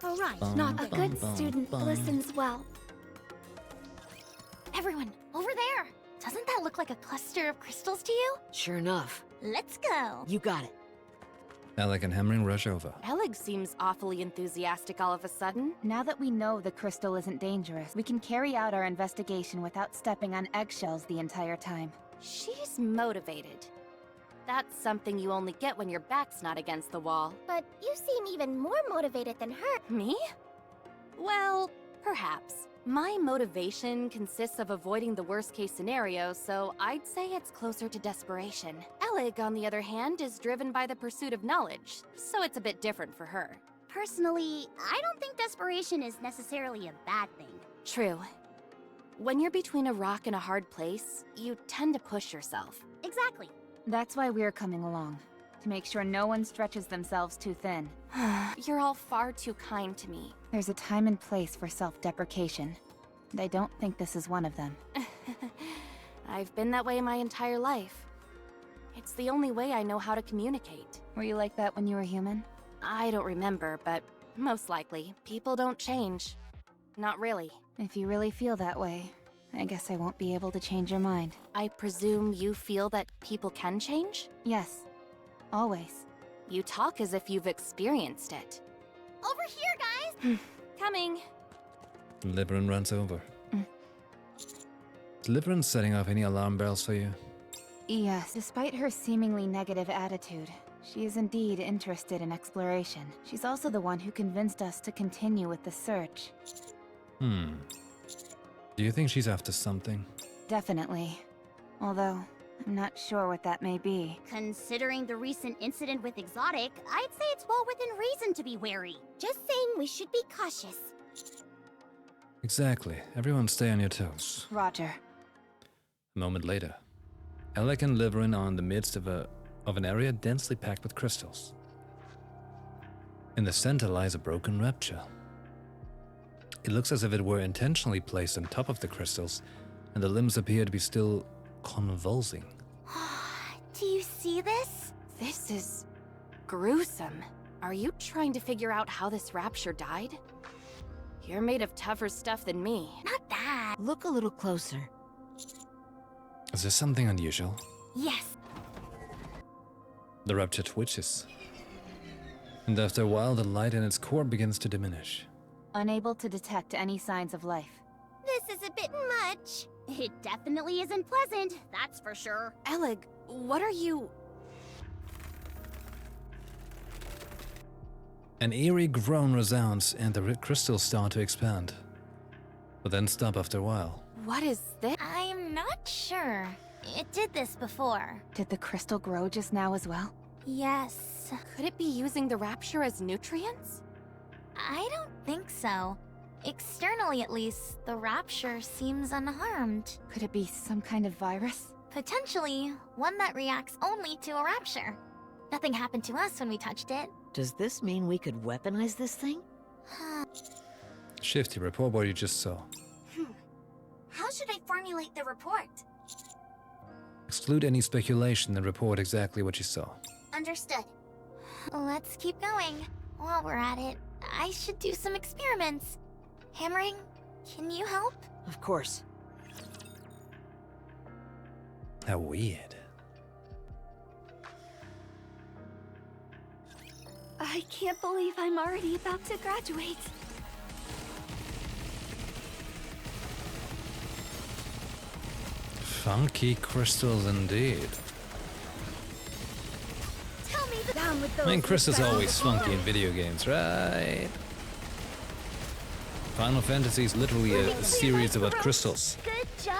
All right, Bum, a bum, good bum, student bum. listens well. Everyone, over there. Doesn't that look like a cluster of crystals to you? Sure enough. Let's go. You got it. Alec and Hammering rush over. Eleg seems awfully enthusiastic all of a sudden. Now that we know the crystal isn't dangerous, we can carry out our investigation without stepping on eggshells the entire time. She's motivated. That's something you only get when your back's not against the wall. But you seem even more motivated than her. Me? Well, perhaps. My motivation consists of avoiding the worst-case scenario, so I'd say it's closer to desperation. Eleg, on the other hand, is driven by the pursuit of knowledge, so it's a bit different for her. Personally, I don't think desperation is necessarily a bad thing. True. When you're between a rock and a hard place, you tend to push yourself. Exactly. That's why we're coming along. To make sure no one stretches themselves too thin. You're all far too kind to me. There's a time and place for self-deprecation, and I don't think this is one of them. I've been that way my entire life. It's the only way I know how to communicate. Were you like that when you were human? I don't remember, but most likely, people don't change. Not really. If you really feel that way, I guess I won't be able to change your mind. I presume you feel that people can change? Yes. Always. You talk as if you've experienced it. Over here, guys! Coming. Deliverance runs over. Deliverance setting off any alarm bells for you? Yes, despite her seemingly negative attitude, she is indeed interested in exploration. She's also the one who convinced us to continue with the search. Do you think she's after something? Definitely. Although, I'm not sure what that may be. Considering the recent incident with Exotic, I'd say it's well within reason to be wary. Just saying we should be cautious. Exactly. Everyone stay on your toes. Roger. A moment later, Alec and Liverin are in the midst of an area densely packed with crystals. In the center lies a broken rapture. It looks as if it were intentionally placed on top of the crystals, and the limbs appear to be still convulsing. Do you see this? This is gruesome. Are you trying to figure out how this rapture died? You're made of tougher stuff than me. Not that. Look a little closer. Is there something unusual? Yes. The rapture twitches, and after a while the light in its core begins to diminish. Unable to detect any signs of life. This is a bit much. It definitely isn't pleasant, that's for sure. Eleg, what are you... An eerie groan resounds and the crystals start to expand, but then stop after a while. What is this? I'm not sure. It did this before. Did the crystal grow just now as well? Yes. Could it be using the rapture as nutrients? I don't think so. Externally, at least, the rapture seems unharmed. Could it be some kind of virus? Potentially, one that reacts only to a rapture. Nothing happened to us when we touched it. Does this mean we could weaponize this thing? Shifty, report what you just saw. How should I formulate the report? Exclude any speculation and report exactly what you saw. Understood. Let's keep going. While we're at it, I should do some experiments. Hammering, can you help? Of course. How weird. I can't believe I'm already about to graduate. Funky crystals indeed. Tell me the Down with those I mean, crystals are who always found funky in video games, right? Final Fantasy is literally a series about crystals. Good job.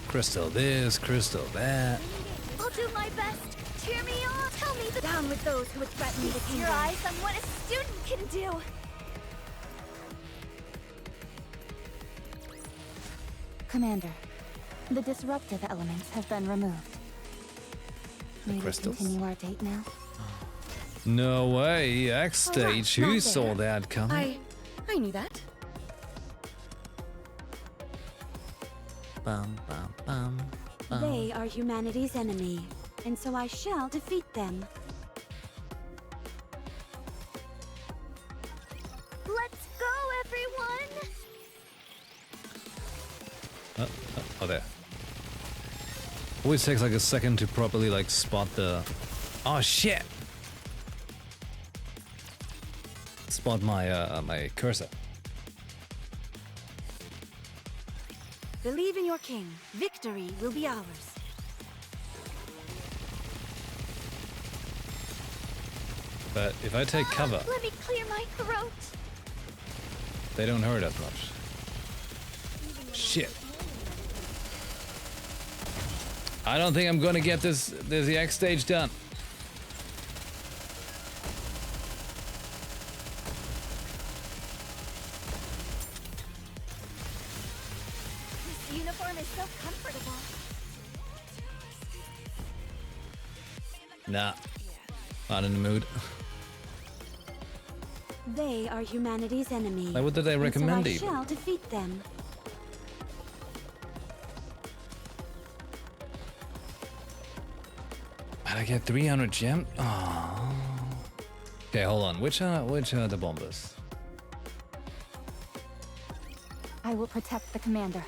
Crystal this, crystal that. I'll do my best. Cheer me on. Tell me the Down with those who would threaten the Feast kingdom. your eyes on what a student can do. Commander, the disruptive elements have been removed. May we crystals? continue our date now? No way, X stage. Who saw that coming? I knew that. Bum, bum, bum, bum. They are humanity's enemy, and so I shall defeat them. Let's go, everyone. Oh, there. Always takes like a second to properly like spot the... Oh shit! Spot my my cursor. Believe in your king. Victory will be ours. But if I take cover, Let me clear my throat. they don't hurt as much. Shit. I don't think I'm gonna get this Yak stage done. This uniform is so comfortable. Nah. Not in the mood. They are humanity's enemy. Like, what did they recommend so I even? shall defeat them. I get 300 gem. Oh. Okay, hold on. Which are the bombers? I will protect the commander.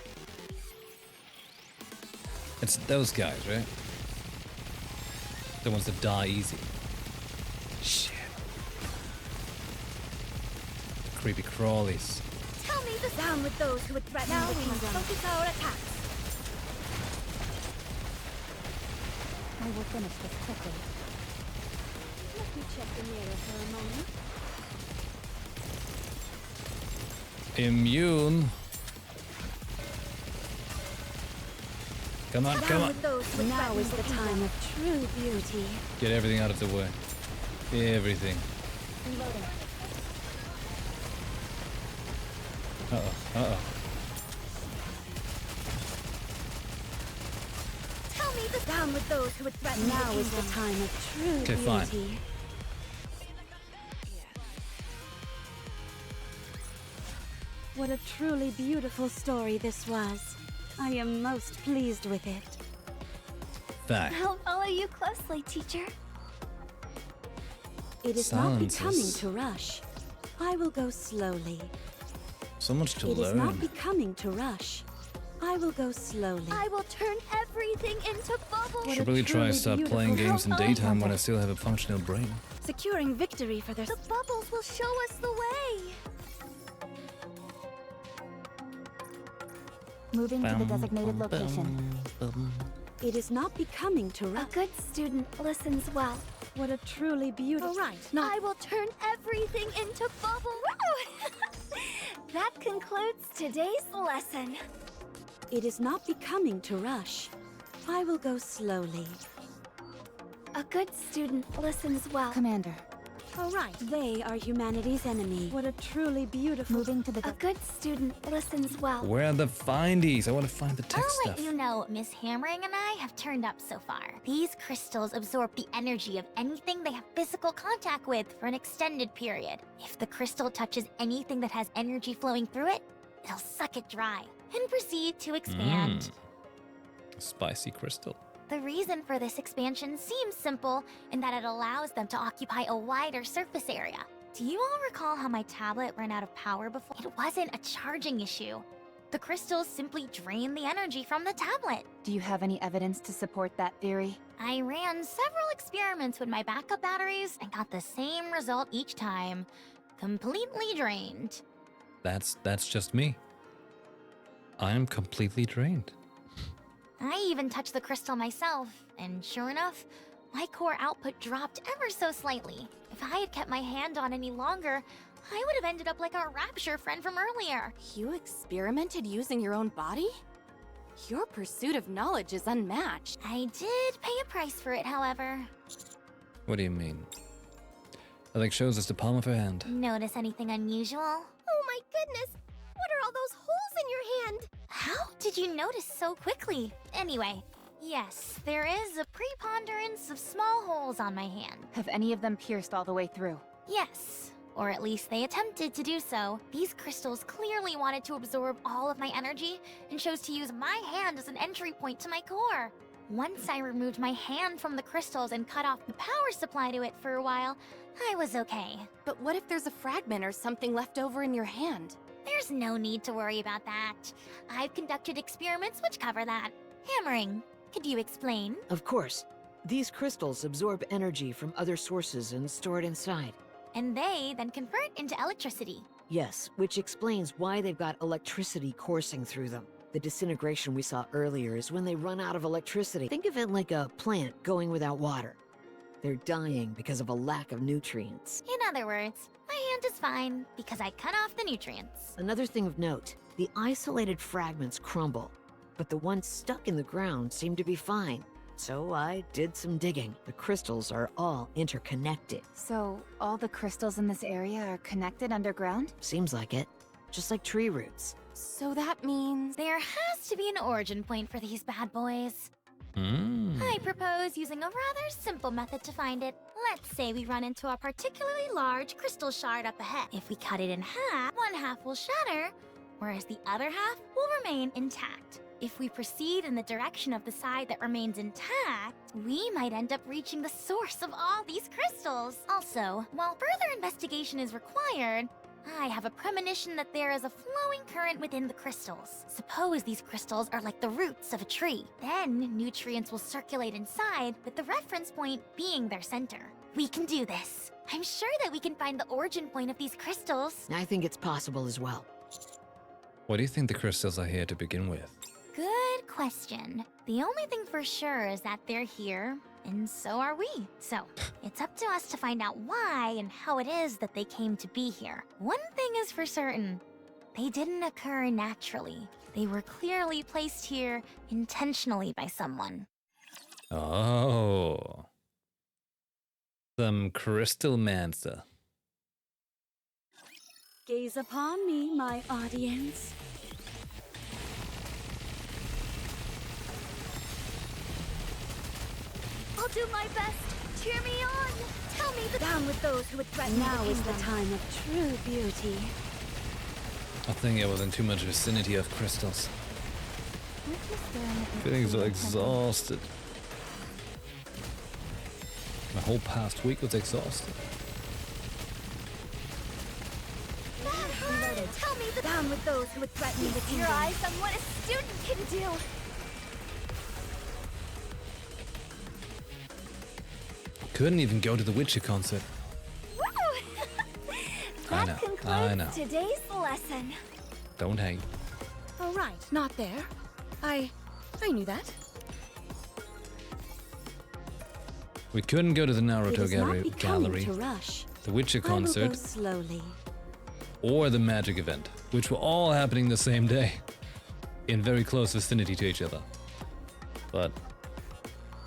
It's those guys, right? The ones that die easy. Shit. Creepy crawlies. Tell me the down with those who would threaten the kingdom. Focus our attacks. I will finish this quickly. Let me check the mirror for a moment. Immune. Come on, come on. Now is the time of true beauty. Get everything out of the way. Everything. Uh-oh, uh-oh. Tell me the down with those who would threaten Now the is the kingdom. time of true Okay, beauty. fine. What a truly beautiful story this was. I am most pleased with it. Fact. I'll follow you closely, teacher. It is Silence not becoming is- to rush. I will go slowly. So much to It is not learn. becoming to rush. I will go slowly. I will turn everything into bubbles. What Should a really try truly to start beautiful playing games in story. daytime when I still have a functional brain. Securing victory for their... The bubbles will show us the way. Moving to the designated location. It is not becoming to A rush. good student listens well. What a truly beautiful... I will turn everything into bubbles. That concludes today's lesson. It is not becoming to rush. I will go slowly. A good student listens well. Commander, All right. They are humanity's enemy. What a truly beautiful... moving to the... A good student listens well. Where are the findies? I want to find the tech I'll stuff. let you know Miss Hammering and I have turned up so far. These crystals absorb the energy of anything they have physical contact with for an extended period. If the crystal touches anything that has energy flowing through it, it'll suck it dry and proceed to expand. Spicy crystal. The reason for this expansion seems simple in that it allows them to occupy a wider surface area. Do you all recall how my tablet ran out of power before? It wasn't a charging issue. The crystals simply drain the energy from the tablet. Do you have any evidence to support that theory? I ran several experiments with my backup batteries and got the same result each time. Completely drained. That's just me. I am completely drained. I even touched the crystal myself, and sure enough, my core output dropped ever so slightly. If I had kept my hand on any longer, I would have ended up like our Rapture friend from earlier. You experimented using your own body? Your pursuit of knowledge is unmatched. I did pay a price for it, however. What do you mean? I think shows us the palm of her hand. Notice anything unusual? Oh my goodness! What are all those holes in your hand? How did you notice so quickly? Anyway, yes, there is a preponderance of small holes on my hand. Have any of them pierced all the way through? Yes, or at least they attempted to do so. These crystals clearly wanted to absorb all of my energy and chose to use my hand as an entry point to my core. Once I removed my hand from the crystals and cut off the power supply to it for a while, I was okay. But what if there's a fragment or something left over in your hand? There's no need to worry about that. I've conducted experiments which cover that. Hammering, Could you explain? Of course. These crystals absorb energy from other sources and store it inside. And they then convert into electricity. Yes, which explains why they've got electricity coursing through them. The disintegration we saw earlier is when they run out of electricity. Think of it like a plant going without water. They're dying because of a lack of nutrients. In other words, my hand is fine because I cut off the nutrients. Another thing of note, the isolated fragments crumble, but the ones stuck in the ground seem to be fine. So I did some digging. The crystals are all interconnected. So, all the crystals in this area are connected underground? Seems like it. Just like tree roots. So that means... There has to be an origin point for these bad boys. I propose using a rather simple method to find it. Let's say we run into a particularly large crystal shard up ahead. If we cut it in half, one half will shatter, whereas the other half will remain intact. If we proceed in the direction of the side that remains intact, we might end up reaching the source of all these crystals. Also, while further investigation is required, I have a premonition that there is a flowing current within the crystals. Suppose these crystals are like the roots of a tree. Then, nutrients will circulate inside, with the reference point being their center. We can do this. I'm sure that we can find the origin point of these crystals. I think it's possible as well. What do you think the crystals are here to begin with? Good question. The only thing for sure is that they're here, and so are we. So, it's up to us to find out why and how it is that they came to be here. One thing is for certain. They didn't occur naturally. They were clearly placed here intentionally by someone. Oh. Some crystal mancer. Gaze upon me, my audience. I'll do my best. Cheer me on. Tell me the Down with those who would threaten now is the time of true beauty. I think I was in too much vicinity of crystals. Feeling so exhausted. My whole past week was exhausted. Tell me the Down with those who would threaten the kingdom. your eyes on what a student can do. Couldn't even go to the Witcher concert. I know, I know. Today's lesson. Don't hate. Oh, right, not there. I knew that. We couldn't go to the It Naruto is not becoming gallery, to rush. the Witcher I will go concert, slowly. or the magic event, which were all happening the same day, in very close vicinity to each other. But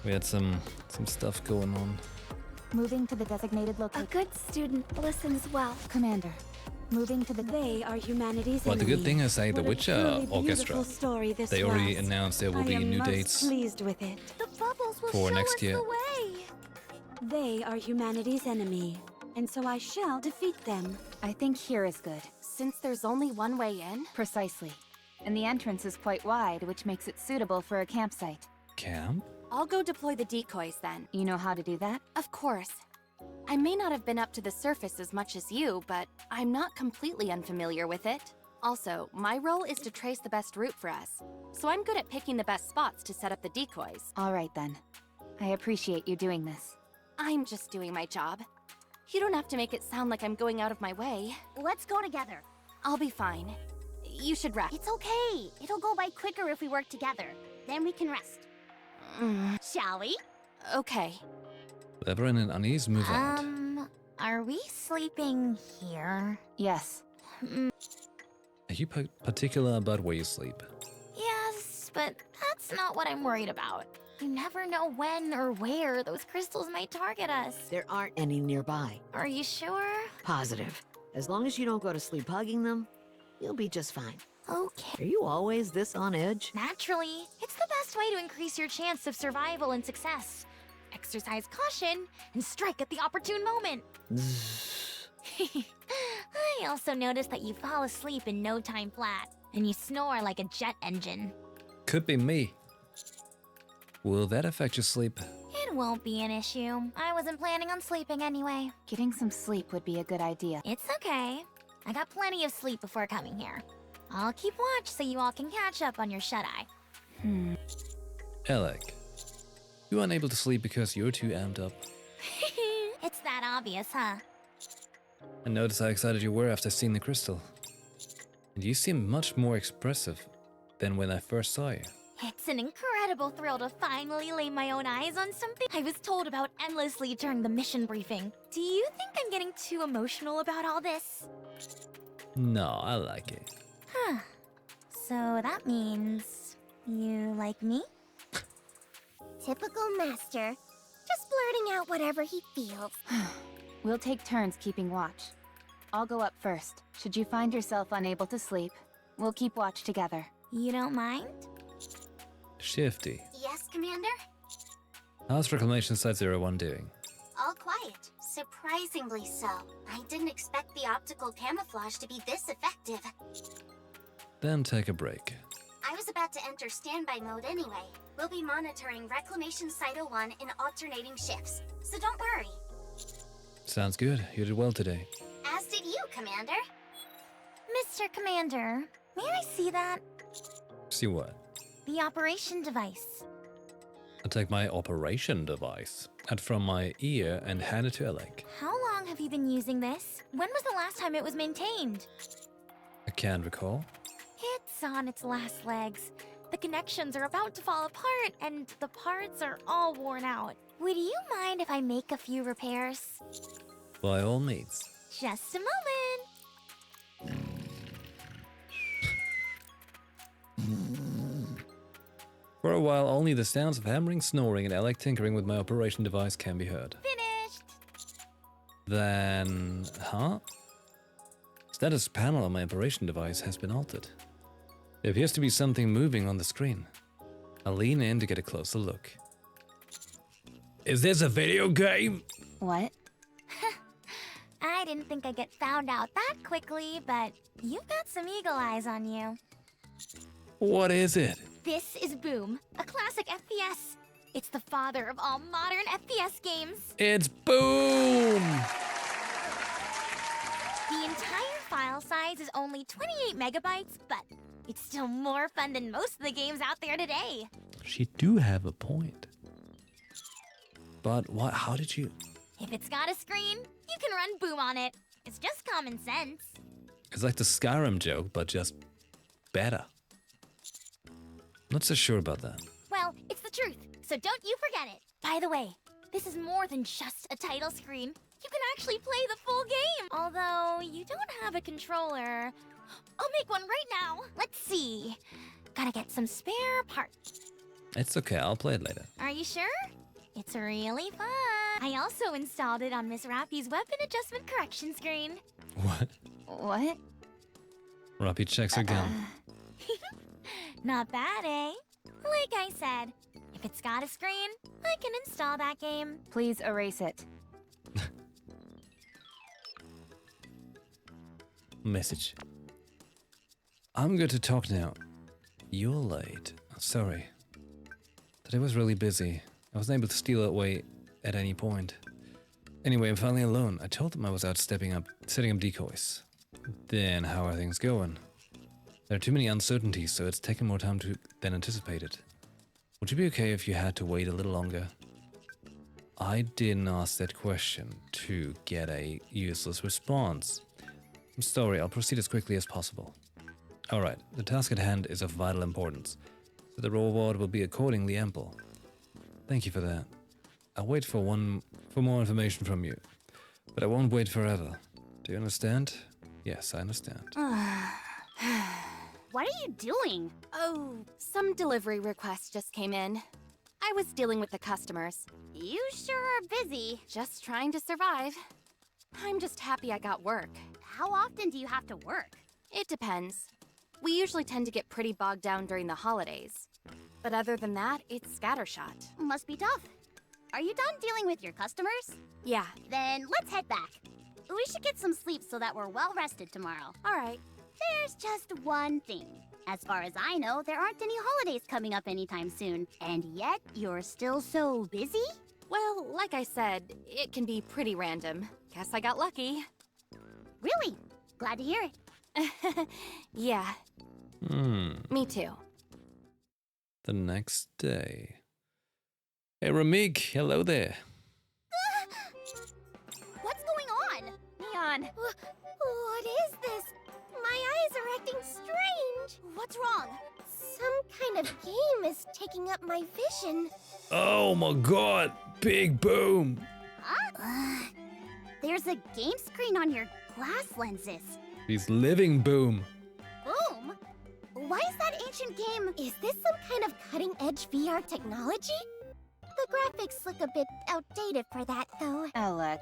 we had some stuff going on. Moving to the designated A location. good student listens well. Commander, moving to the... They are humanity's But the good enemy. thing is, the What a Witcher truly orchestra, beautiful story this they already was. announced there will I be am new most dates pleased with it. The bubbles will for show next us year. the way. They are humanity's enemy, and so I shall defeat them. I think here is good. Since there's only one way in, Precisely. And the entrance is quite wide, which makes it suitable for a campsite. Camp? I'll go deploy the decoys then. You know how to do that? Of course. I may not have been up to the surface as much as you, but I'm not completely unfamiliar with it. Also, my role is to trace the best route for us, so I'm good at picking the best spots to set up the decoys. All right then. I appreciate you doing this. I'm just doing my job. You don't have to make it sound like I'm going out of my way. Let's go together. I'll be fine. You should rest. It's okay. It'll go by quicker if we work together. Then we can rest. Shall we? Okay. Leverin and Unease move out. Are we sleeping here? Yes. Are you particular about where you sleep? Yes, but that's not what I'm worried about. You never know when or where those crystals might target us. There aren't any nearby. Are you sure? Positive. As long as you don't go to sleep hugging them, you'll be just fine. Okay. Are you always this on edge? Naturally, it's the best way to increase your chance of survival and success. Exercise caution and strike at the opportune moment. I also noticed that you fall asleep in no time flat, and you snore like a jet engine. Could be me. Will that affect your sleep? It won't be an issue. I wasn't planning on sleeping anyway. Getting some sleep would be a good idea. It's okay. I got plenty of sleep before coming here. I'll keep watch so you all can catch up on your shut-eye. Alec, you unable to sleep because you're too amped up? It's that obvious, huh? I noticed how excited you were after seeing the crystal. And you seem much more expressive than when I first saw you. It's an incredible thrill to finally lay my own eyes on something I was told about endlessly during the mission briefing. Do you think I'm getting too emotional about all this? No, I like it. Huh. So that means you like me? Typical master. Just blurting out whatever he feels. We'll take turns keeping watch. I'll go up first. Should you find yourself unable to sleep, we'll keep watch together. You don't mind? Shifty. Yes, Commander? How's Reclamation Site 01 doing? All quiet. Surprisingly so. I didn't expect the optical camouflage to be this effective. Then take a break. I was about to enter standby mode anyway. We'll be monitoring Reclamation Site 01 in alternating shifts, so don't worry. Sounds good. You did well today. As did you, Commander. Mr. Commander, may I see that? See what? The operation device. I'll take my operation device out from my ear and hand it to Alec. How long have you been using this? When was the last time it was maintained? I can't recall. It's on its last legs. The connections are about to fall apart, and the parts are all worn out. Would you mind if I make a few repairs? By all means. Just a moment. For a while, only the sounds of hammering, snoring, and Alec tinkering with my operation device can be heard. Finished. Then, Status panel on my operation device has been altered. There appears to be something moving on the screen. I'll lean in to get a closer look. Is this a video game? What? I didn't think I'd get found out that quickly, but you've got some eagle eyes on you. What is it? This is Boom, a classic FPS. It's the father of all modern FPS games. It's Boom! The entire file size is only 28 megabytes, but it's still more fun than most of the games out there today. She do have a point. But what? How did you? If it's got a screen, you can run Boom on it. It's just common sense. It's like the Skyrim joke, but just better. Not so sure about that. Well, it's the truth, so don't you forget it. By the way, this is more than just a title screen. You can actually play the full game. Although, you don't have a controller. I'll make one right now. Let's see. Gotta get some spare parts. It's okay, I'll play it later. Are you sure? It's really fun. I also installed it on Miss Rappy's weapon adjustment correction screen. What? What? Rappy checks her gun. Not bad, eh? Like I said, if it's got a screen, I can install that game. Please erase it. Message. I'm good to talk now. You're late. Sorry. Today was really busy. I wasn't able to steal away at any point. Anyway, I'm finally alone. I told them I was out setting up decoys. Then, how are things going? There are too many uncertainties, so it's taken more time than anticipated. Would you be okay if you had to wait a little longer? I didn't ask that question to get a useless response. I'm sorry, I'll proceed as quickly as possible. Alright, the task at hand is of vital importance, so the reward will be accordingly ample. Thank you for that. I'll wait for more information from you, but I won't wait forever. Do you understand? Yes, I understand. What are you doing? Oh, some delivery requests just came in. I was dealing with the customers. You sure are busy. Just trying to survive. I'm just happy I got work. How often do you have to work? It depends. We usually tend to get pretty bogged down during the holidays. But other than that, it's scattershot. Must be tough. Are you done dealing with your customers? Yeah. Then let's head back. We should get some sleep so that we're well rested tomorrow. All right. There's just one thing. As far as I know, there aren't any holidays coming up anytime soon. And yet, you're still so busy? Well, like I said, it can be pretty random. Guess I got lucky. Really? Glad to hear it. Yeah. Me too. the next day. Hey, Ramik, hello there. What's going on? Neon! What is this? My eyes are acting strange. What's wrong? Some kind of game is taking up my vision. Oh my god, big boom. Huh? There's a game screen on your glass lenses. He's living boom. Boom? Why is that ancient game? Is this some kind of cutting-edge VR technology? The graphics look a bit outdated for that, though. Eleg.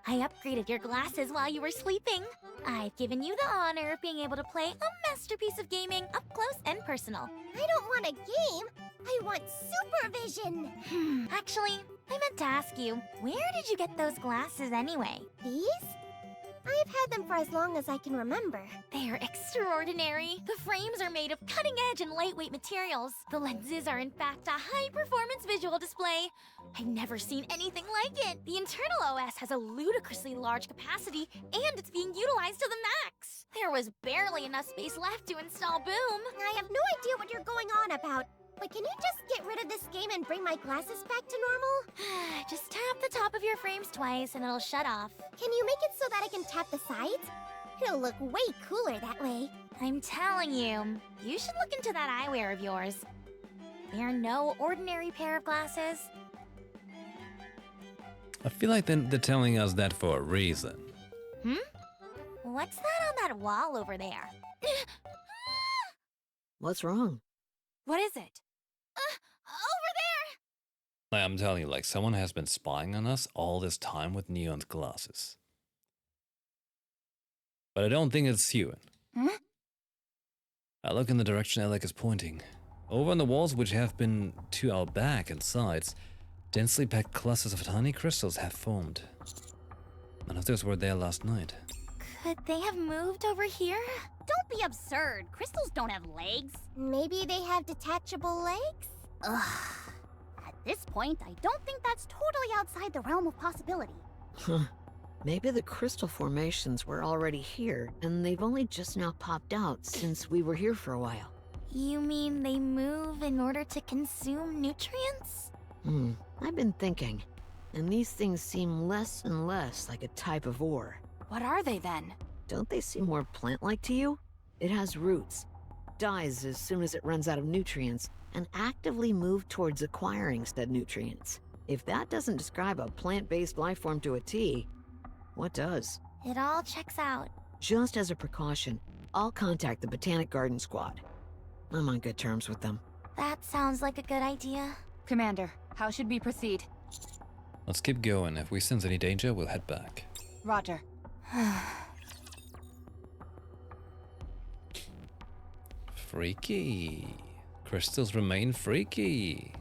I upgraded your glasses while you were sleeping. I've given you the honor of being able to play a masterpiece of gaming up close and personal. I don't want a game. I want supervision. Actually, I meant to ask you, where did you get those glasses anyway? These? I've had them for as long as I can remember. They're extraordinary. The frames are made of cutting-edge and lightweight materials. The lenses are in fact a high-performance visual display. I've never seen anything like it. The internal OS has a ludicrously large capacity, and it's being utilized to the max. There was barely enough space left to install Boom. I have no idea what you're going on about. But can you just get rid of this game and bring my glasses back to normal? Just tap the top of your frames twice and it'll shut off. Can you make it so that I can tap the sides? It'll look way cooler that way. I'm telling you, you should look into that eyewear of yours. They're no ordinary pair of glasses. I feel like they're telling us that for a reason. What's that on that wall over there? What's wrong? What is it? Over there! Like, I'm telling you, like, someone has been spying on us all this time with Neon's glasses. But I don't think it's you. I look in the direction Alec is pointing. Over on the walls, which have been to our back and sides, densely packed clusters of tiny crystals have formed. None of those were there last night. Could they have moved over here? Don't be absurd. Crystals don't have legs. Maybe they have detachable legs? Ugh. At this point, I don't think that's totally outside the realm of possibility. Huh. Maybe the crystal formations were already here, and they've only just now popped out since we were here for a while. You mean they move in order to consume nutrients? I've been thinking, and these things seem less and less like a type of ore. What are they then? Don't they seem more plant-like to you? It has roots, dies as soon as it runs out of nutrients, and actively move towards acquiring said nutrients. If that doesn't describe a plant-based life form to a T, what does? It all checks out. Just as a precaution, I'll contact the Botanic Garden Squad. I'm on good terms with them. That sounds like a good idea. Commander, how should we proceed? Let's keep going. If we sense any danger, we'll head back. Roger. Freaky. Crystals remain freaky.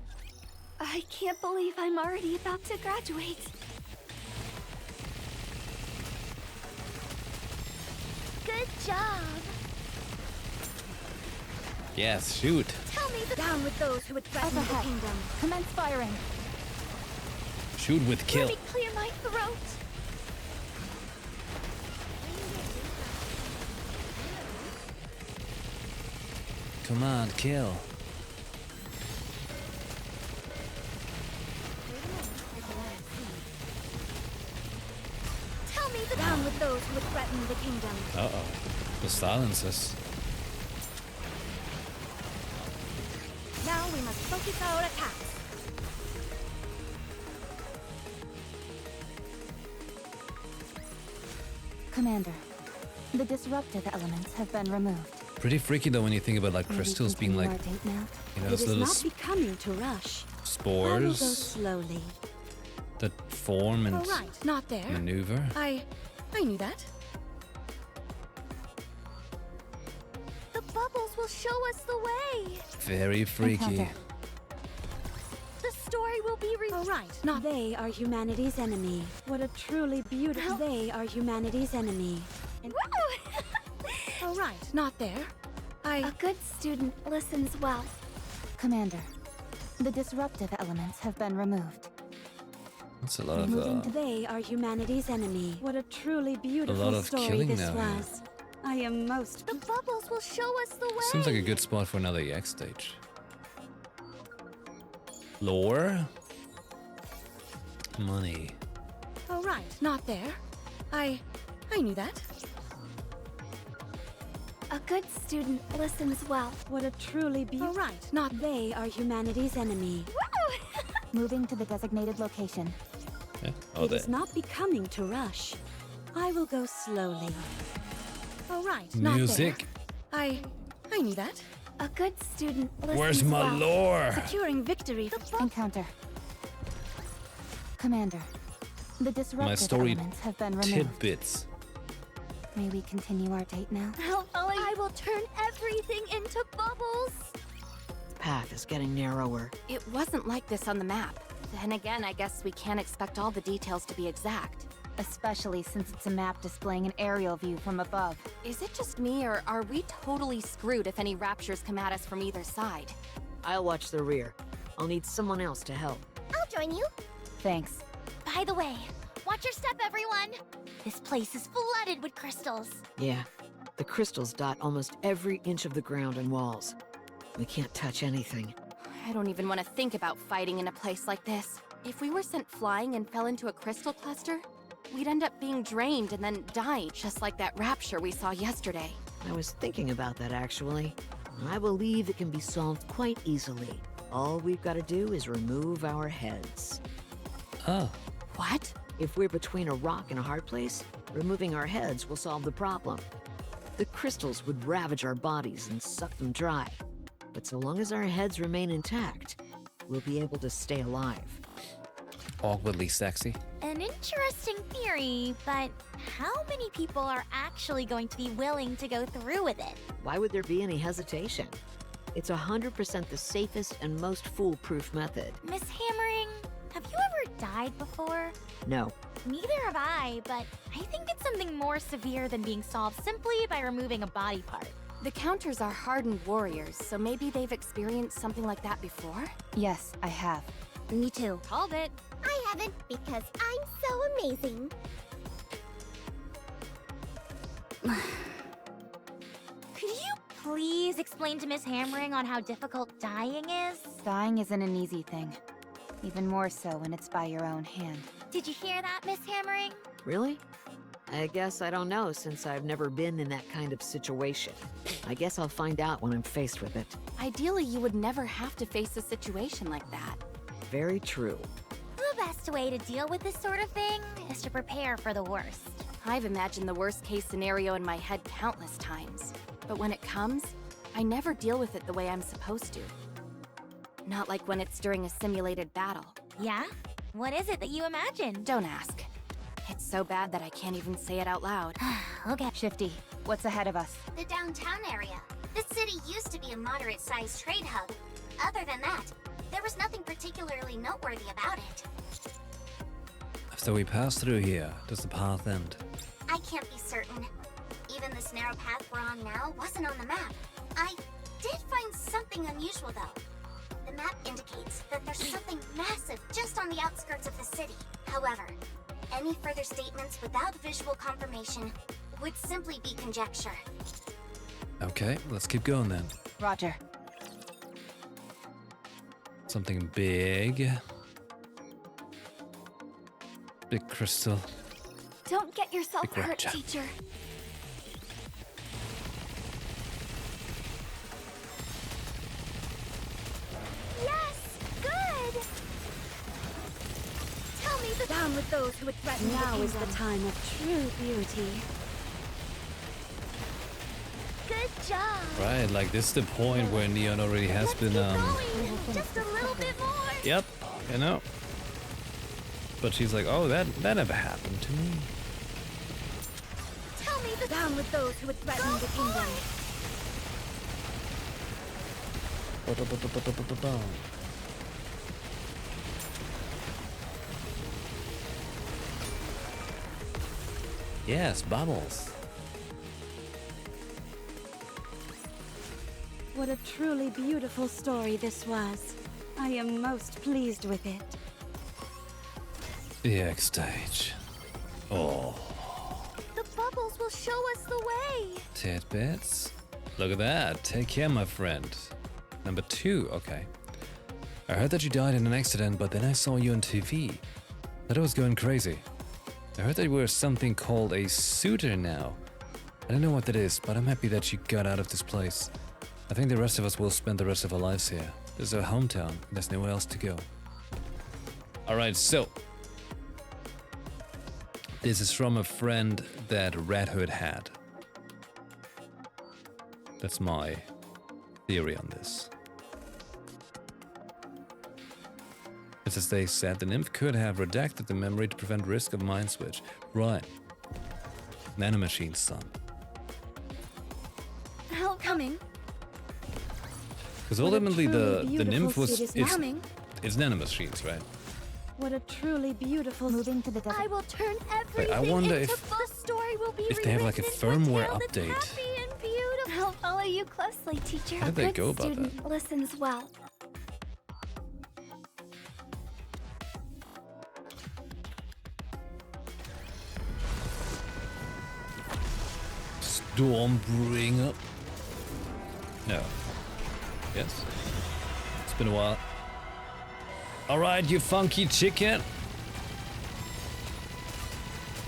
I can't believe I'm already about to graduate. Good job. Yes, shoot. Tell me down with those who would threaten the kingdom. Commence firing. Shoot with kill. Let me clear my throat. Command, kill. Tell me down with those who would threaten the kingdom. Uh-oh. The silences. Now we must focus our attacks. Commander, the disruptive elements have been removed. Pretty freaky though when you think about like crystals being like, you know, those little becoming to rush. spores Slowly. that form and Right, not there. maneuver. I knew that. The bubbles will show us the way. Very freaky. Encounter. The story will be Right, not they are humanity's enemy. What a truly beautiful. They are humanity's enemy. Right, not there. A good student listens well. Commander, the disruptive elements have been removed. That's a lot Moving of they are humanity's enemy. What a truly beautiful lot of story killing this now, yeah. was. I am most. The bubbles will show us the way. seems like a good spot for another EX stage. Lore? Money. Oh, right. Not there. I knew that. A good student listens well. What a truly Oh, beautiful... right. Not They are humanity's enemy. Moving to the designated location. Yeah. Oh, It is not becoming to rush. I will go slowly. Oh, right. Music. Not there. I knew that. A good student listens Where's my well. lore? Securing victory. Encounter. Commander, the disruptive My story elements have been removed. tidbits. May we continue our date now? I will turn everything into bubbles. The path is getting narrower. It wasn't like this on the map. Then again, I guess we can't expect all the details to be exact. Especially since it's a map displaying an aerial view from above. Is it just me, or are we totally screwed if any raptures come at us from either side? I'll watch the rear. I'll need someone else to help. I'll join you. Thanks. By the way, watch your step, everyone. This place is flooded with crystals. Yeah, the crystals dot almost every inch of the ground and walls. We can't touch anything. I don't even want to think about fighting in a place like this. If we were sent flying and fell into a crystal cluster, we'd end up being drained and then dying, just like that rapture we saw yesterday. I was thinking about that actually. I believe it can be solved quite easily. All we've got to do is remove our heads. Oh. What? If we're between a rock and a hard place, removing our heads will solve the problem. The crystals would ravage our bodies and suck them dry. But so long as our heads remain intact, we'll be able to stay alive. Awkwardly sexy. An interesting theory, but how many people are actually going to be willing to go through with it? Why would there be any hesitation? It's 100% the safest and most foolproof method. Miss Hammering, have you ever died before? No, Neither have I, but I think it's something more severe than being solved simply by removing a body part. The Counters are hardened warriors, so maybe they've experienced something like that before? Yes, I have. Me too. Called it. I haven't because I'm so amazing. Could you please explain to Miss Hammering on how difficult dying is? Dying isn't an easy thing. Even more so when it's by your own hand. Did you hear that, Miss Hammering? really? I guess I don't know since I've never been in that kind of situation. I guess I'll find out when I'm faced with it. Ideally, you would never have to face a situation like that. Very true. The best way to deal with this sort of thing is to prepare for the worst. I've imagined the worst case scenario in my head countless times. But when it comes, I never deal with it the way I'm supposed to. Not like when it's during a simulated battle. Yeah? What is it that you imagine? Don't ask. It's so bad that I can't even say it out loud. Okay. Shifty, what's ahead of us? The downtown area. This city used to be a moderate-sized trade hub. Other than that, there was nothing particularly noteworthy about it. So we pass through here. Does the path end? I can't be certain. Even this narrow path we're on now wasn't on the map. I did find something unusual though. The map indicates that there's something massive just on the outskirts of the city. However, any further statements without visual confirmation would simply be conjecture. Okay, let's keep going then. Roger. Something big. Big crystal. Don't get yourself Big hurt, rapture. teacher. Yes! Good! Tell me the down with those who would threaten Now the is the kingdom. time of true beauty. Good job! Right, like this is the point where Neon already has Let's been keep going. Just a little bit more. Yep, I know. But she's like, oh, that never happened to me. Tell me the down with those who would threaten the kingdom. Yes, bubbles. What a truly beautiful story this was. I am most pleased with it. The X stage. Oh, The bubbles will show us the way. tidbits. Look at that. Take care, my friend. Number 2, okay. I heard that you died in an accident, but then I saw you on TV. Thought I was going crazy. I heard that you were something called a suitor now. I don't know what that is, but I'm happy that you got out of this place. I think the rest of us will spend the rest of our lives here. This is our hometown, and there's nowhere else to go. Alright, so... this is from a friend that Red Hood had. That's my theory on this. As they said, the nymph could have redacted the memory to prevent risk of mind switch. Right. Nanomachines, son. Help coming. Because ultimately the nymph was... It's nanomachines, right? What a truly beautiful Moving to the I desert. will turn everything I wonder into if- the story will be if they have, like, a rewritten into firmware tale that's update. happy and beautiful. I'll follow you closely, teacher. How did they go about that? Listens well. Storm brewing up. No. Yes. It's been a while. Alright, you funky chicken.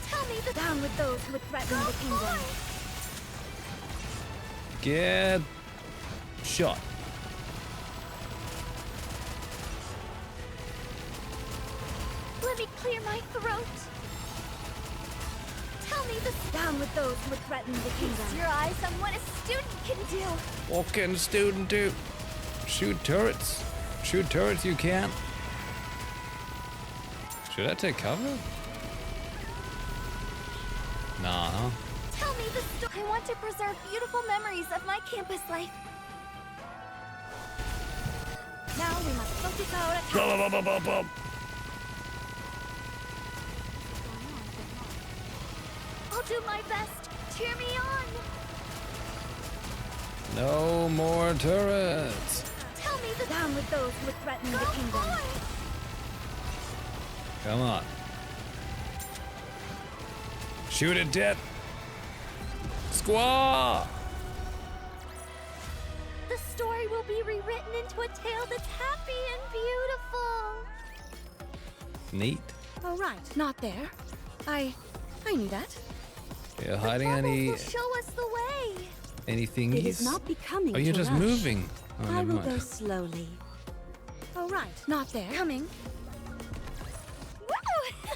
Tell me the Down with those who would threaten the kingdom. Get shot. Let me clear my throat. Tell me the Down with those who would threaten the kingdom. Feast your eyes on what a student can do. What can a student do? Shoot turrets. Shoot turrets you can. Should I take cover? Nah, huh? Tell me the story. I want to preserve beautiful memories of my campus life. Now we must focus our attack. Blah, blah, blah, blah, blah. I'll do my best. Cheer me on. No more turrets. Tell me the Down with those who would threaten the Go kingdom. for it. Come on. Shoot it dead. Squaw! The story will be rewritten into a tale that's happy and beautiful. Neat. Oh, right. Not there. I knew that. You're hiding Bubbles any will show us the way. thingies? It is not becoming Oh, you're to just rush. moving. Oh, I never will mind. go slowly. Oh, right. Not there. Coming. Woo!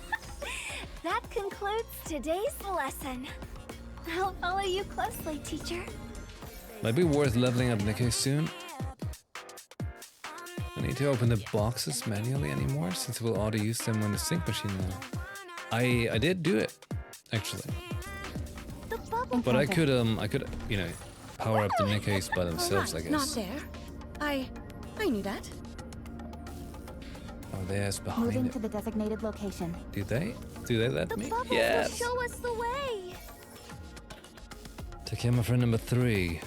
That concludes today's lesson. I'll follow you closely, teacher. Might be worth leveling up Nikke soon. I need to open the boxes manually anymore since we'll auto use them on the sync machine now. I did do it, actually. The bubble. But I could you know, power up the Nikkes by themselves, I Right. guess. Not there. I knew that. Oh, there's behind Moving it. to the designated location. Do they? Do they let The me? bubbles Yes! will show us the way. To camera friend number 3.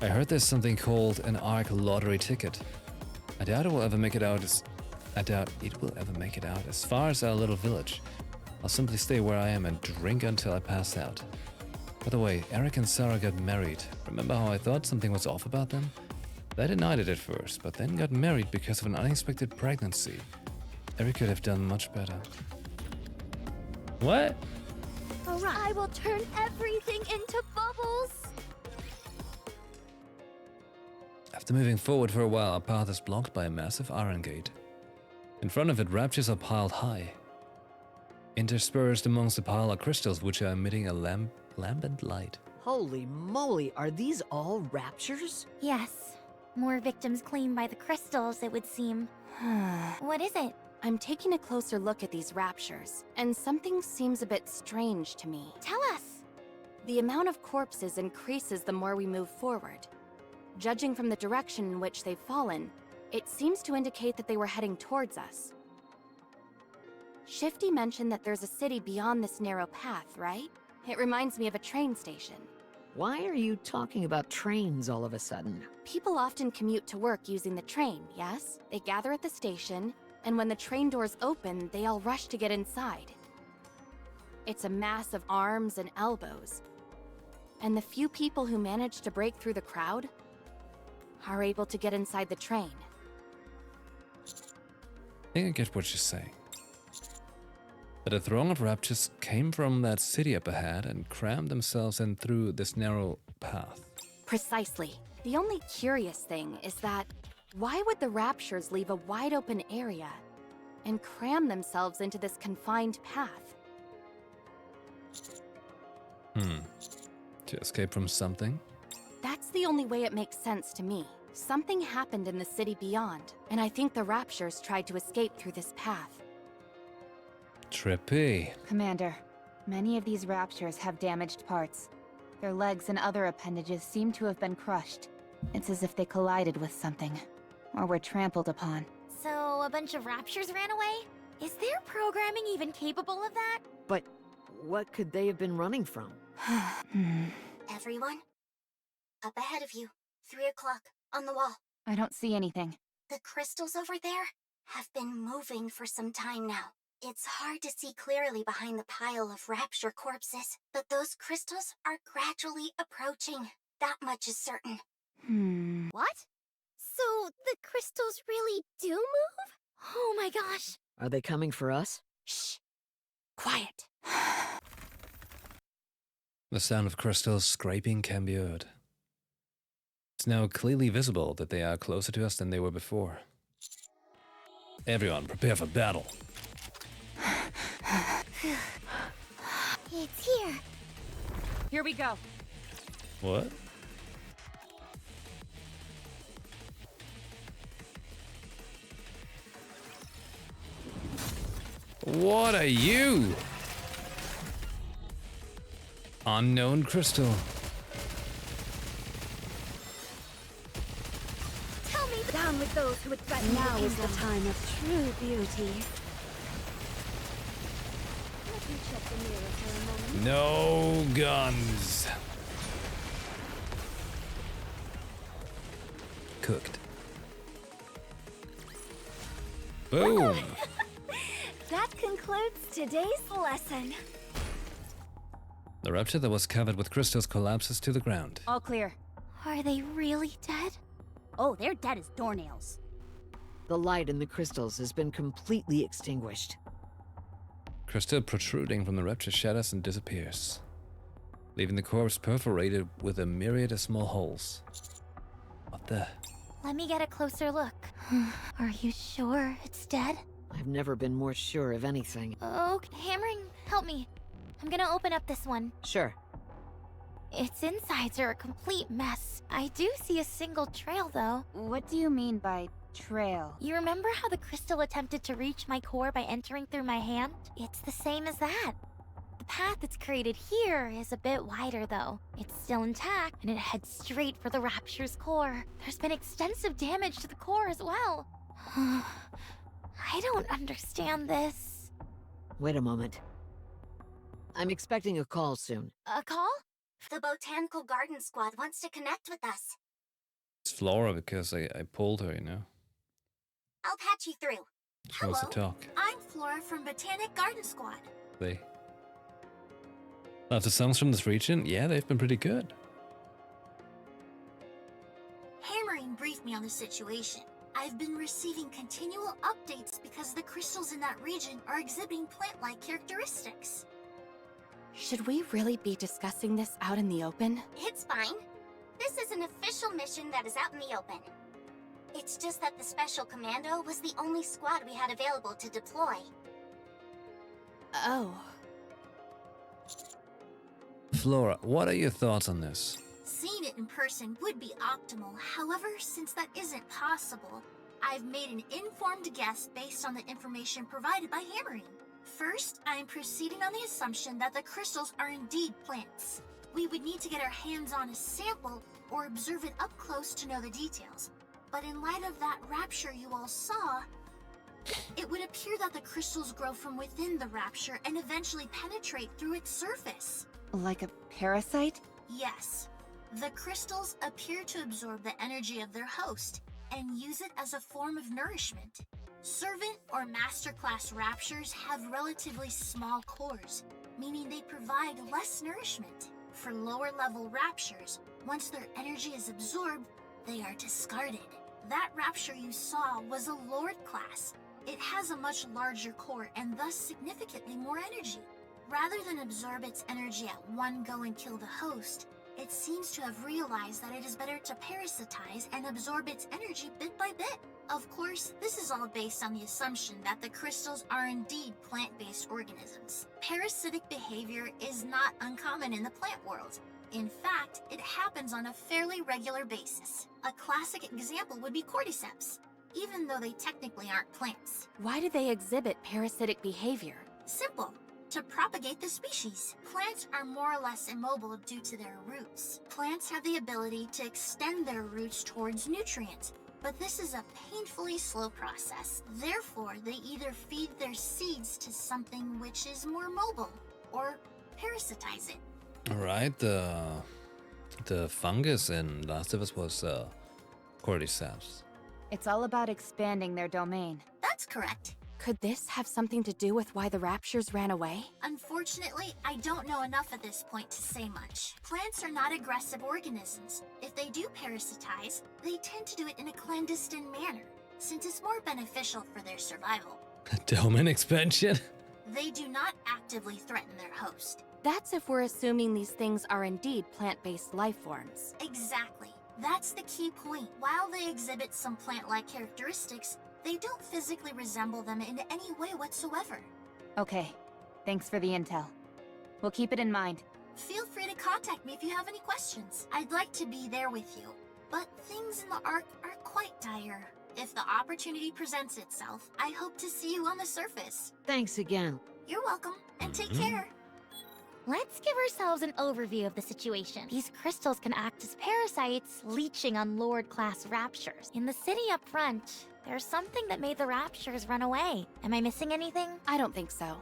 I heard there's something called an ARC lottery ticket. I doubt it will ever make it out as far as our little village. I'll simply stay where I am and drink until I pass out. By the way, Eric and Sarah got married. Remember how I thought something was off about them? They denied it at first, but then got married because of an unexpected pregnancy. Eric could have done much better. What? All right. I will turn everything into bubbles. After moving forward for a while, our path is blocked by a massive iron gate. In front of it, raptures are piled high. Interspersed amongst the pile are crystals which are emitting a lambent light. Holy moly, are these all raptures? Yes. More victims claimed by the crystals, it would seem. What is it? I'm taking a closer look at these raptures, and something seems a bit strange to me. Tell us. The amount of corpses increases the more we move forward. Judging from the direction in which they've fallen, it seems to indicate that they were heading towards us. Shifty mentioned that there's a city beyond this narrow path, right? It reminds me of a train station. Why are you talking about trains all of a sudden? People often commute to work using the train, yes? They gather at the station, and when the train doors open, they all rush to get inside. It's a mass of arms and elbows. And the few people who manage to break through the crowd are able to get inside the train. think I get what you're saying. That a throng of raptors came from that city up ahead and crammed themselves in through this narrow path. Precisely. The only curious thing is that why would the raptures leave a wide open area and cram themselves into this confined path? To escape from something? That's the only way it makes sense to me. Something happened in the city beyond, and I think the raptures tried to escape through this path. Trippy. Commander, many of these raptures have damaged parts. Their legs and other appendages seem to have been crushed. It's as if they collided with something, or were trampled upon. So, a bunch of raptures ran away? Is their programming even capable of that? But what could they have been running from? Everyone, up ahead of you, 3 o'clock, on the wall. I don't see anything. The crystals over there have been moving for some time now. It's hard to see clearly behind the pile of rapture corpses, but those crystals are gradually approaching. That much is certain. What? So, the crystals really do move? Oh my gosh! Are they coming for us? Shh! Quiet! The sound of crystals scraping can be heard. It's now clearly visible that they are closer to us than they were before. Everyone, prepare for battle. It's here. Here we go. What? What are you? Unknown crystal. Tell me down with those who would threaten Now the is the kingdom. time of true beauty. Let me check the mirror for a moment. No guns. Cooked. Boom. That concludes today's lesson. The rapture that was covered with crystals collapses to the ground. All clear. Are they really dead? Oh, they're dead as doornails. The light in the crystals has been completely extinguished. Crystal protruding from the rapture shatters and disappears, leaving the corpse perforated with a myriad of small holes. What the? Let me get a closer look. Are you sure it's dead? I've never been more sure of anything. Oh, Hammering, help me. I'm gonna open up this one. Sure. Its insides are a complete mess. I do see a single trail, though. What do you mean by trail? You remember how the crystal attempted to reach my core by entering through my hand? It's the same as that. The path it's created here is a bit wider, though. It's still intact, and it heads straight for the Rapture's core. There's been extensive damage to the core as well. I don't understand this. Wait a moment. I'm expecting a call soon. A call? The Botanical Garden Squad wants to connect with us. It's Flora because I pulled her, you know. I'll patch you through. She wants to talk. I'm Flora from Botanic Garden Squad. They love the songs from this region? Yeah, they've been pretty good. Hammering briefed me on the situation. I've been receiving continual updates because the crystals in that region are exhibiting plant-like characteristics. Should we really be discussing this out in the open? It's fine. This is an official mission that is out in the open. It's just that the Special Commando was the only squad we had available to deploy. Oh. Flora, what are your thoughts on this? Seeing it in person would be optimal. However, since that isn't possible, I've made an informed guess based on the information provided by Hammering. First, I am proceeding on the assumption that the crystals are indeed plants. We would need to get our hands on a sample or observe it up close to know the details. But in light of that rapture you all saw, it would appear that the crystals grow from within the rapture and eventually penetrate through its surface. Like a parasite? Yes. The crystals appear to absorb the energy of their host and use it as a form of nourishment. Servant or masterclass raptures have relatively small cores, meaning they provide less nourishment. For lower level raptures, once their energy is absorbed, they are discarded. That rapture you saw was a Lord class, it has a much larger core and thus significantly more energy. Rather than absorb its energy at one go and kill the host, it seems to have realized that it is better to parasitize and absorb its energy bit by bit. Of course, this is all based on the assumption that the crystals are indeed plant-based organisms. Parasitic behavior is not uncommon in the plant world. In fact, it happens on a fairly regular basis. A classic example would be cordyceps, even though they technically aren't plants. Why do they exhibit parasitic behavior? Simple. To propagate the species. Plants are more or less immobile due to their roots. Plants have the ability to extend their roots towards nutrients, but this is a painfully slow process. Therefore, they either feed their seeds to something which is more mobile, or parasitize it. Alright, the fungus in Last of Us was cordyceps. It's all about expanding their domain. That's correct. Could this have something to do with why the raptures ran away? Unfortunately, I don't know enough at this point to say much. Plants are not aggressive organisms. If they do parasitize, they tend to do it in a clandestine manner, since it's more beneficial for their survival. Domain expansion? They do not actively threaten their host. That's if we're assuming these things are indeed plant-based life forms. Exactly. That's the key point. While they exhibit some plant-like characteristics, they don't physically resemble them in any way whatsoever. Okay, thanks for the intel. We'll keep it in mind. Feel free to contact me if you have any questions. I'd like to be there with you, but things in the Ark are quite dire. If the opportunity presents itself, I hope to see you on the surface. Thanks again. You're welcome, and take care. Let's give ourselves an overview of the situation. These crystals can act as parasites, leeching on Lord-class raptures. In the city up front, there's something that made the raptures run away. Am I missing anything? I don't think so.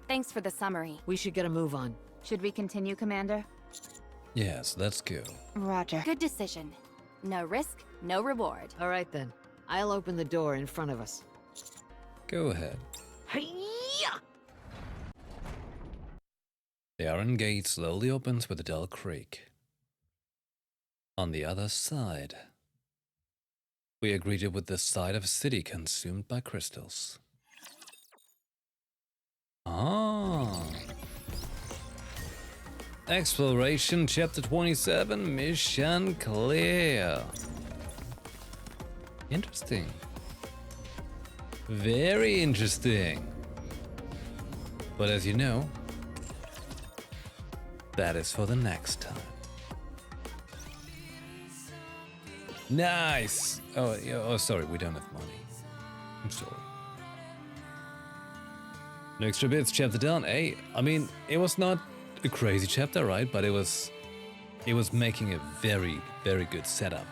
Thanks for the summary. We should get a move on. Should we continue, Commander? Yes, let's go. Roger. Good decision. No risk, no reward. All right then. I'll open the door in front of us. Go ahead. Hi-ya! The iron gate slowly opens with a dull creak. On the other side, we are greeted with the sight of a city consumed by crystals. Ah. Exploration Chapter 27, Mission Clear. Interesting. Very interesting. But as you know, that is for the next time. Nice! Oh, sorry, we don't have money. I'm sorry. No extra bits, chapter done. Hey, I mean, it was not a crazy chapter, right? But it was making a very, very good setup.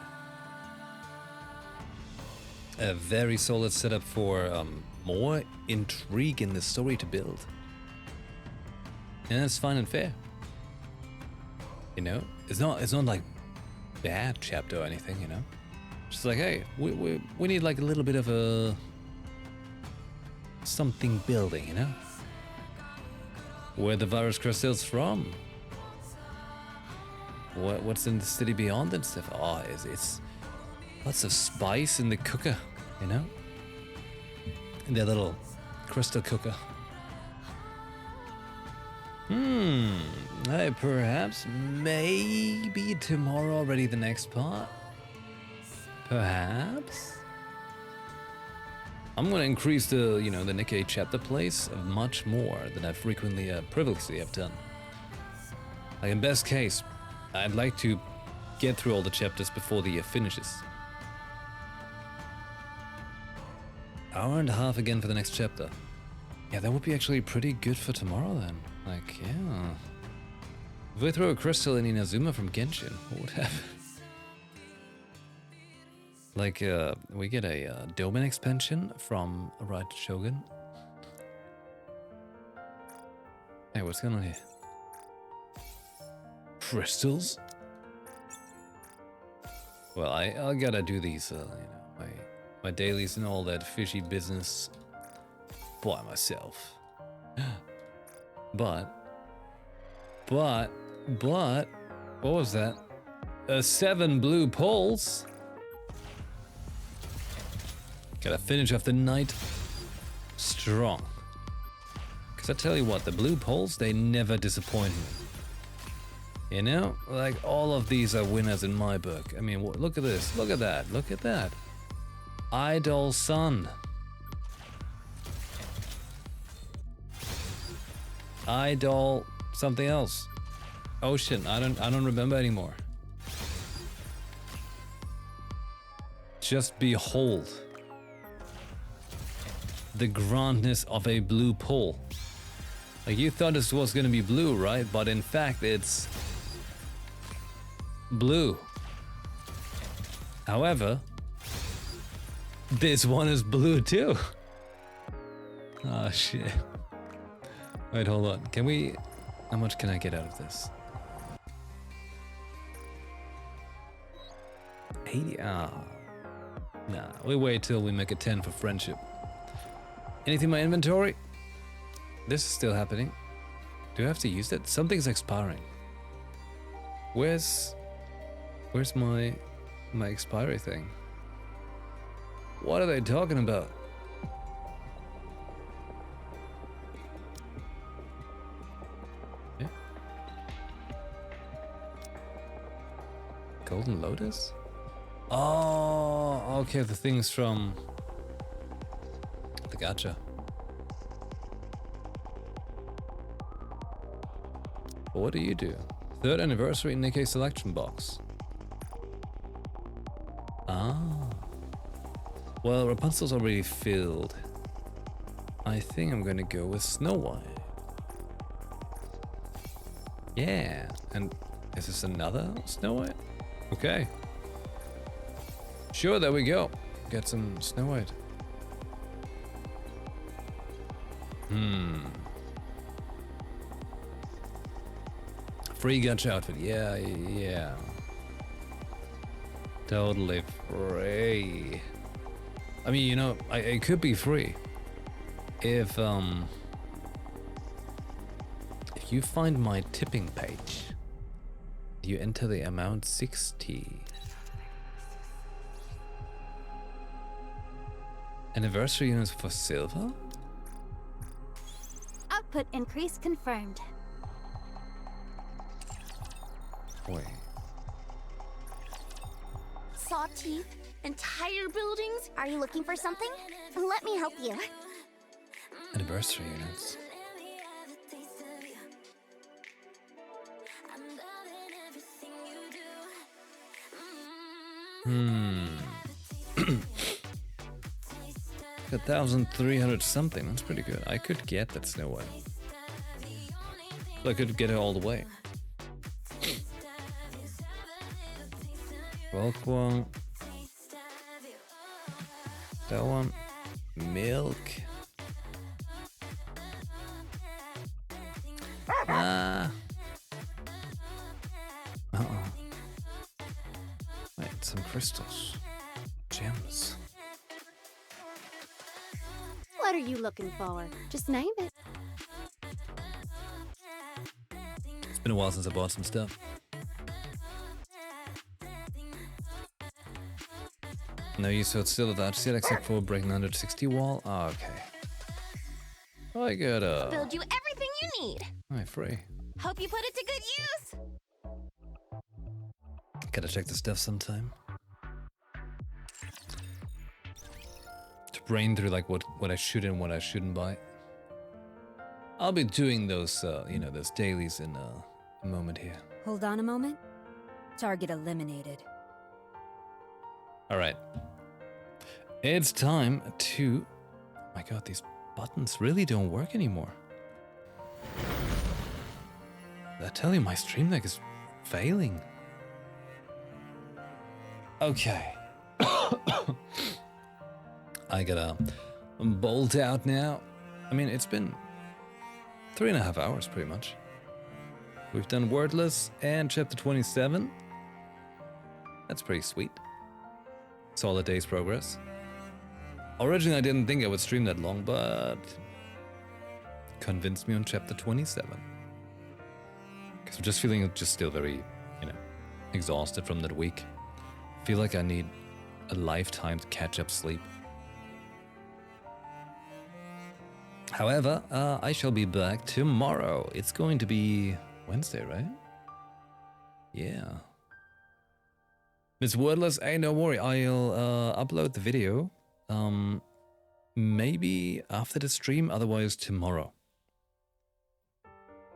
A very solid setup for more intrigue in the story to build. And that's fine and fair. You know, it's not like bad chapter or anything, you know. Just like, hey, we need like a little bit of a something building, you know. Where the virus crystals from? What's in the city beyond and stuff? Oh, it's lots of spice in the cooker, you know. In their little crystal cooker. Hey, perhaps, maybe tomorrow already the next part? Perhaps? I'm gonna increase the, you know, the Nikke chapter plays much more than I frequently, previously have done. Like in best case, I'd like to get through all the chapters before the year finishes. Hour and a half again for the next chapter. Yeah, that would be actually pretty good for tomorrow then. Like, yeah. If we throw a crystal in Inazuma from Genshin, what would happen? Like, we get a domain expansion from Right Shogun. Hey, what's going on here? Crystals? Well, I gotta do these, you know, my dailies and all that fishy business by myself. But, what was that? 7 blue poles? Gotta finish off the night strong. Because I tell you what, the blue poles, they never disappoint me. You know, like all of these are winners in my book. I mean, look at this, look at that, look at that. Idol Sun. Idol something else. Ocean, I don't remember anymore. Just behold the grandness of a blue pole. Like you thought this was gonna be blue, right? But in fact, it's blue. However, this one is blue too. Oh shit. Wait, hold on. Can we... How much can I get out of this? 80? Ah. Nah, we wait till we make a 10 for friendship. Anything in my inventory? This is still happening. Do I have to use it? Something's expiring. Where's my expiry thing? What are they talking about? Yeah. Golden Lotus? Oh, okay, the things from the gacha. What do you do? 3rd anniversary Nikke selection box. Ah. Well, Rapunzel's already filled. I think I'm gonna go with Snow White. Yeah, and is this another Snow White? Okay. Sure, there we go. Get some Snow White. Free gacha outfit. Yeah. Totally free. I mean, you know, it could be free. If you find my tipping page, you enter the amount 60. Anniversary units for silver? Output increase confirmed. Wait. Saw teeth? Entire buildings? Are you looking for something? Let me help you. Anniversary units. Got 1,300 something. That's pretty good. I could get that Snow White. I could get it all the way. Volquon. That one. Milk. Wait, some crystals. Gems. What are you looking for? Just name it. It's been a while since I bought some stuff. No use, so it's still a dodge set except for breaking the 160 wall. Oh, okay. I gotta Build you everything you need. Alright, free. Hope you put it to good use. Gotta check the stuff sometime. To brain through like what I should and what I shouldn't buy. I'll be doing those you know, those dailies in a moment here. Hold on a moment. Target eliminated. Alright. It's time to... Oh my god, these buttons really don't work anymore. I tell you, my stream deck is failing. Okay. I gotta bolt out now. I mean, it's been 3.5 hours pretty much. We've done Wordless and chapter 27. That's pretty sweet. Solid day's progress. Originally, I didn't think I would stream that long, but convinced me on chapter 27. Because I'm just feeling just still very, you know, exhausted from that week. Feel like I need a lifetime to catch up sleep. However, I shall be back tomorrow. It's going to be Wednesday, right? Yeah. Miss Wordless, hey, no worry. I'll upload the video. Maybe after the stream, otherwise tomorrow.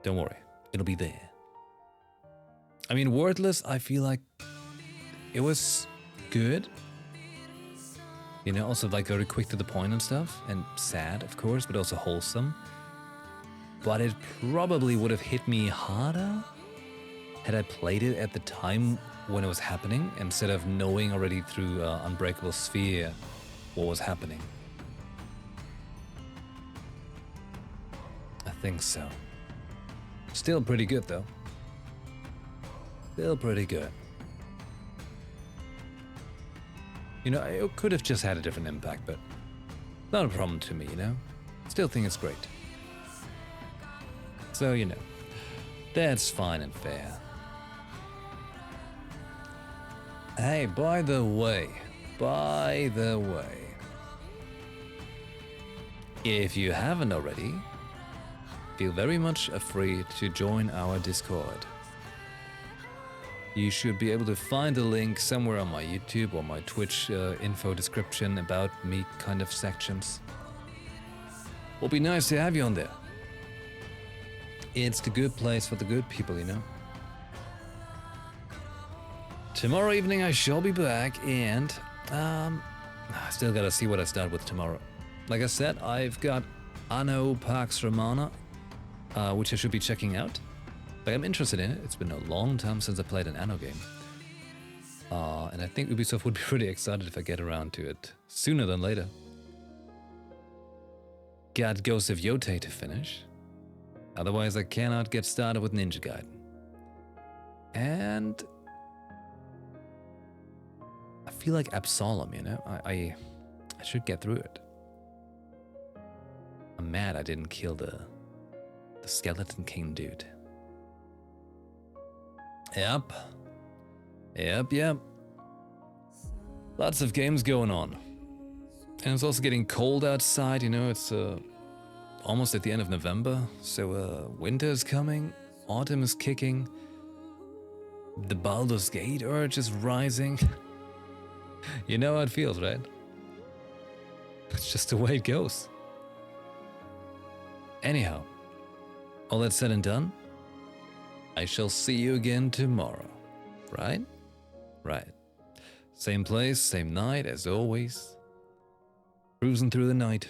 Don't worry, it'll be there. I mean, Wordless, I feel like it was good. You know, also like very quick to the point and stuff, and sad, of course, but also wholesome. But it probably would have hit me harder had I played it at the time when it was happening, instead of knowing already through Unbreakable Sphere what was happening. I think so. Still pretty good though. Still pretty good. You know, it could have just had a different impact, but not a problem to me, you know? Still think it's great. So, you know, that's fine and fair. Hey, by the way, if you haven't already, feel very much free to join our Discord. You should be able to find the link somewhere on my YouTube or my Twitch info description about me kind of sections. Will be nice to have you on there. It's the good place for the good people, you know. Tomorrow evening I shall be back, and I still gotta see what I start with tomorrow. Like I said, I've got Anno Pax Romana, which I should be checking out. Like, I'm interested in it. It's been a long time since I played an Anno game. And I think Ubisoft would be pretty excited if I get around to it sooner than later. Got Ghost of Yotei to finish. Otherwise I cannot get started with Ninja Gaiden. And I feel like Absalom, you know? I should get through it. I'm mad I didn't kill the Skeleton King dude. Yep. Lots of games going on. And it's also getting cold outside, you know, it's almost at the end of November, so winter is coming, autumn is kicking, the Baldur's Gate urge is rising. You know how it feels, right? It's just the way it goes. Anyhow, all that said and done, I shall see you again tomorrow, right? Right. Same place, same night, as always. Cruising through the night,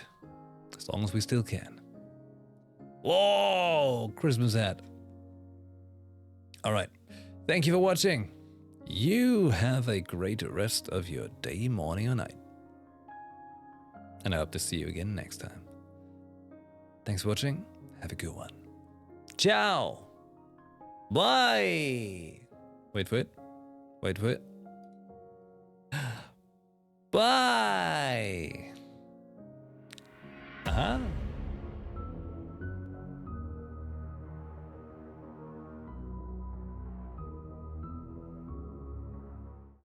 as long as we still can. Whoa! Christmas hat. Alright, thank you for watching. You have a great rest of your day, morning, or night. And I hope to see you again next time. Thanks for watching, have a good one. Ciao! Bye! Wait for it. Bye!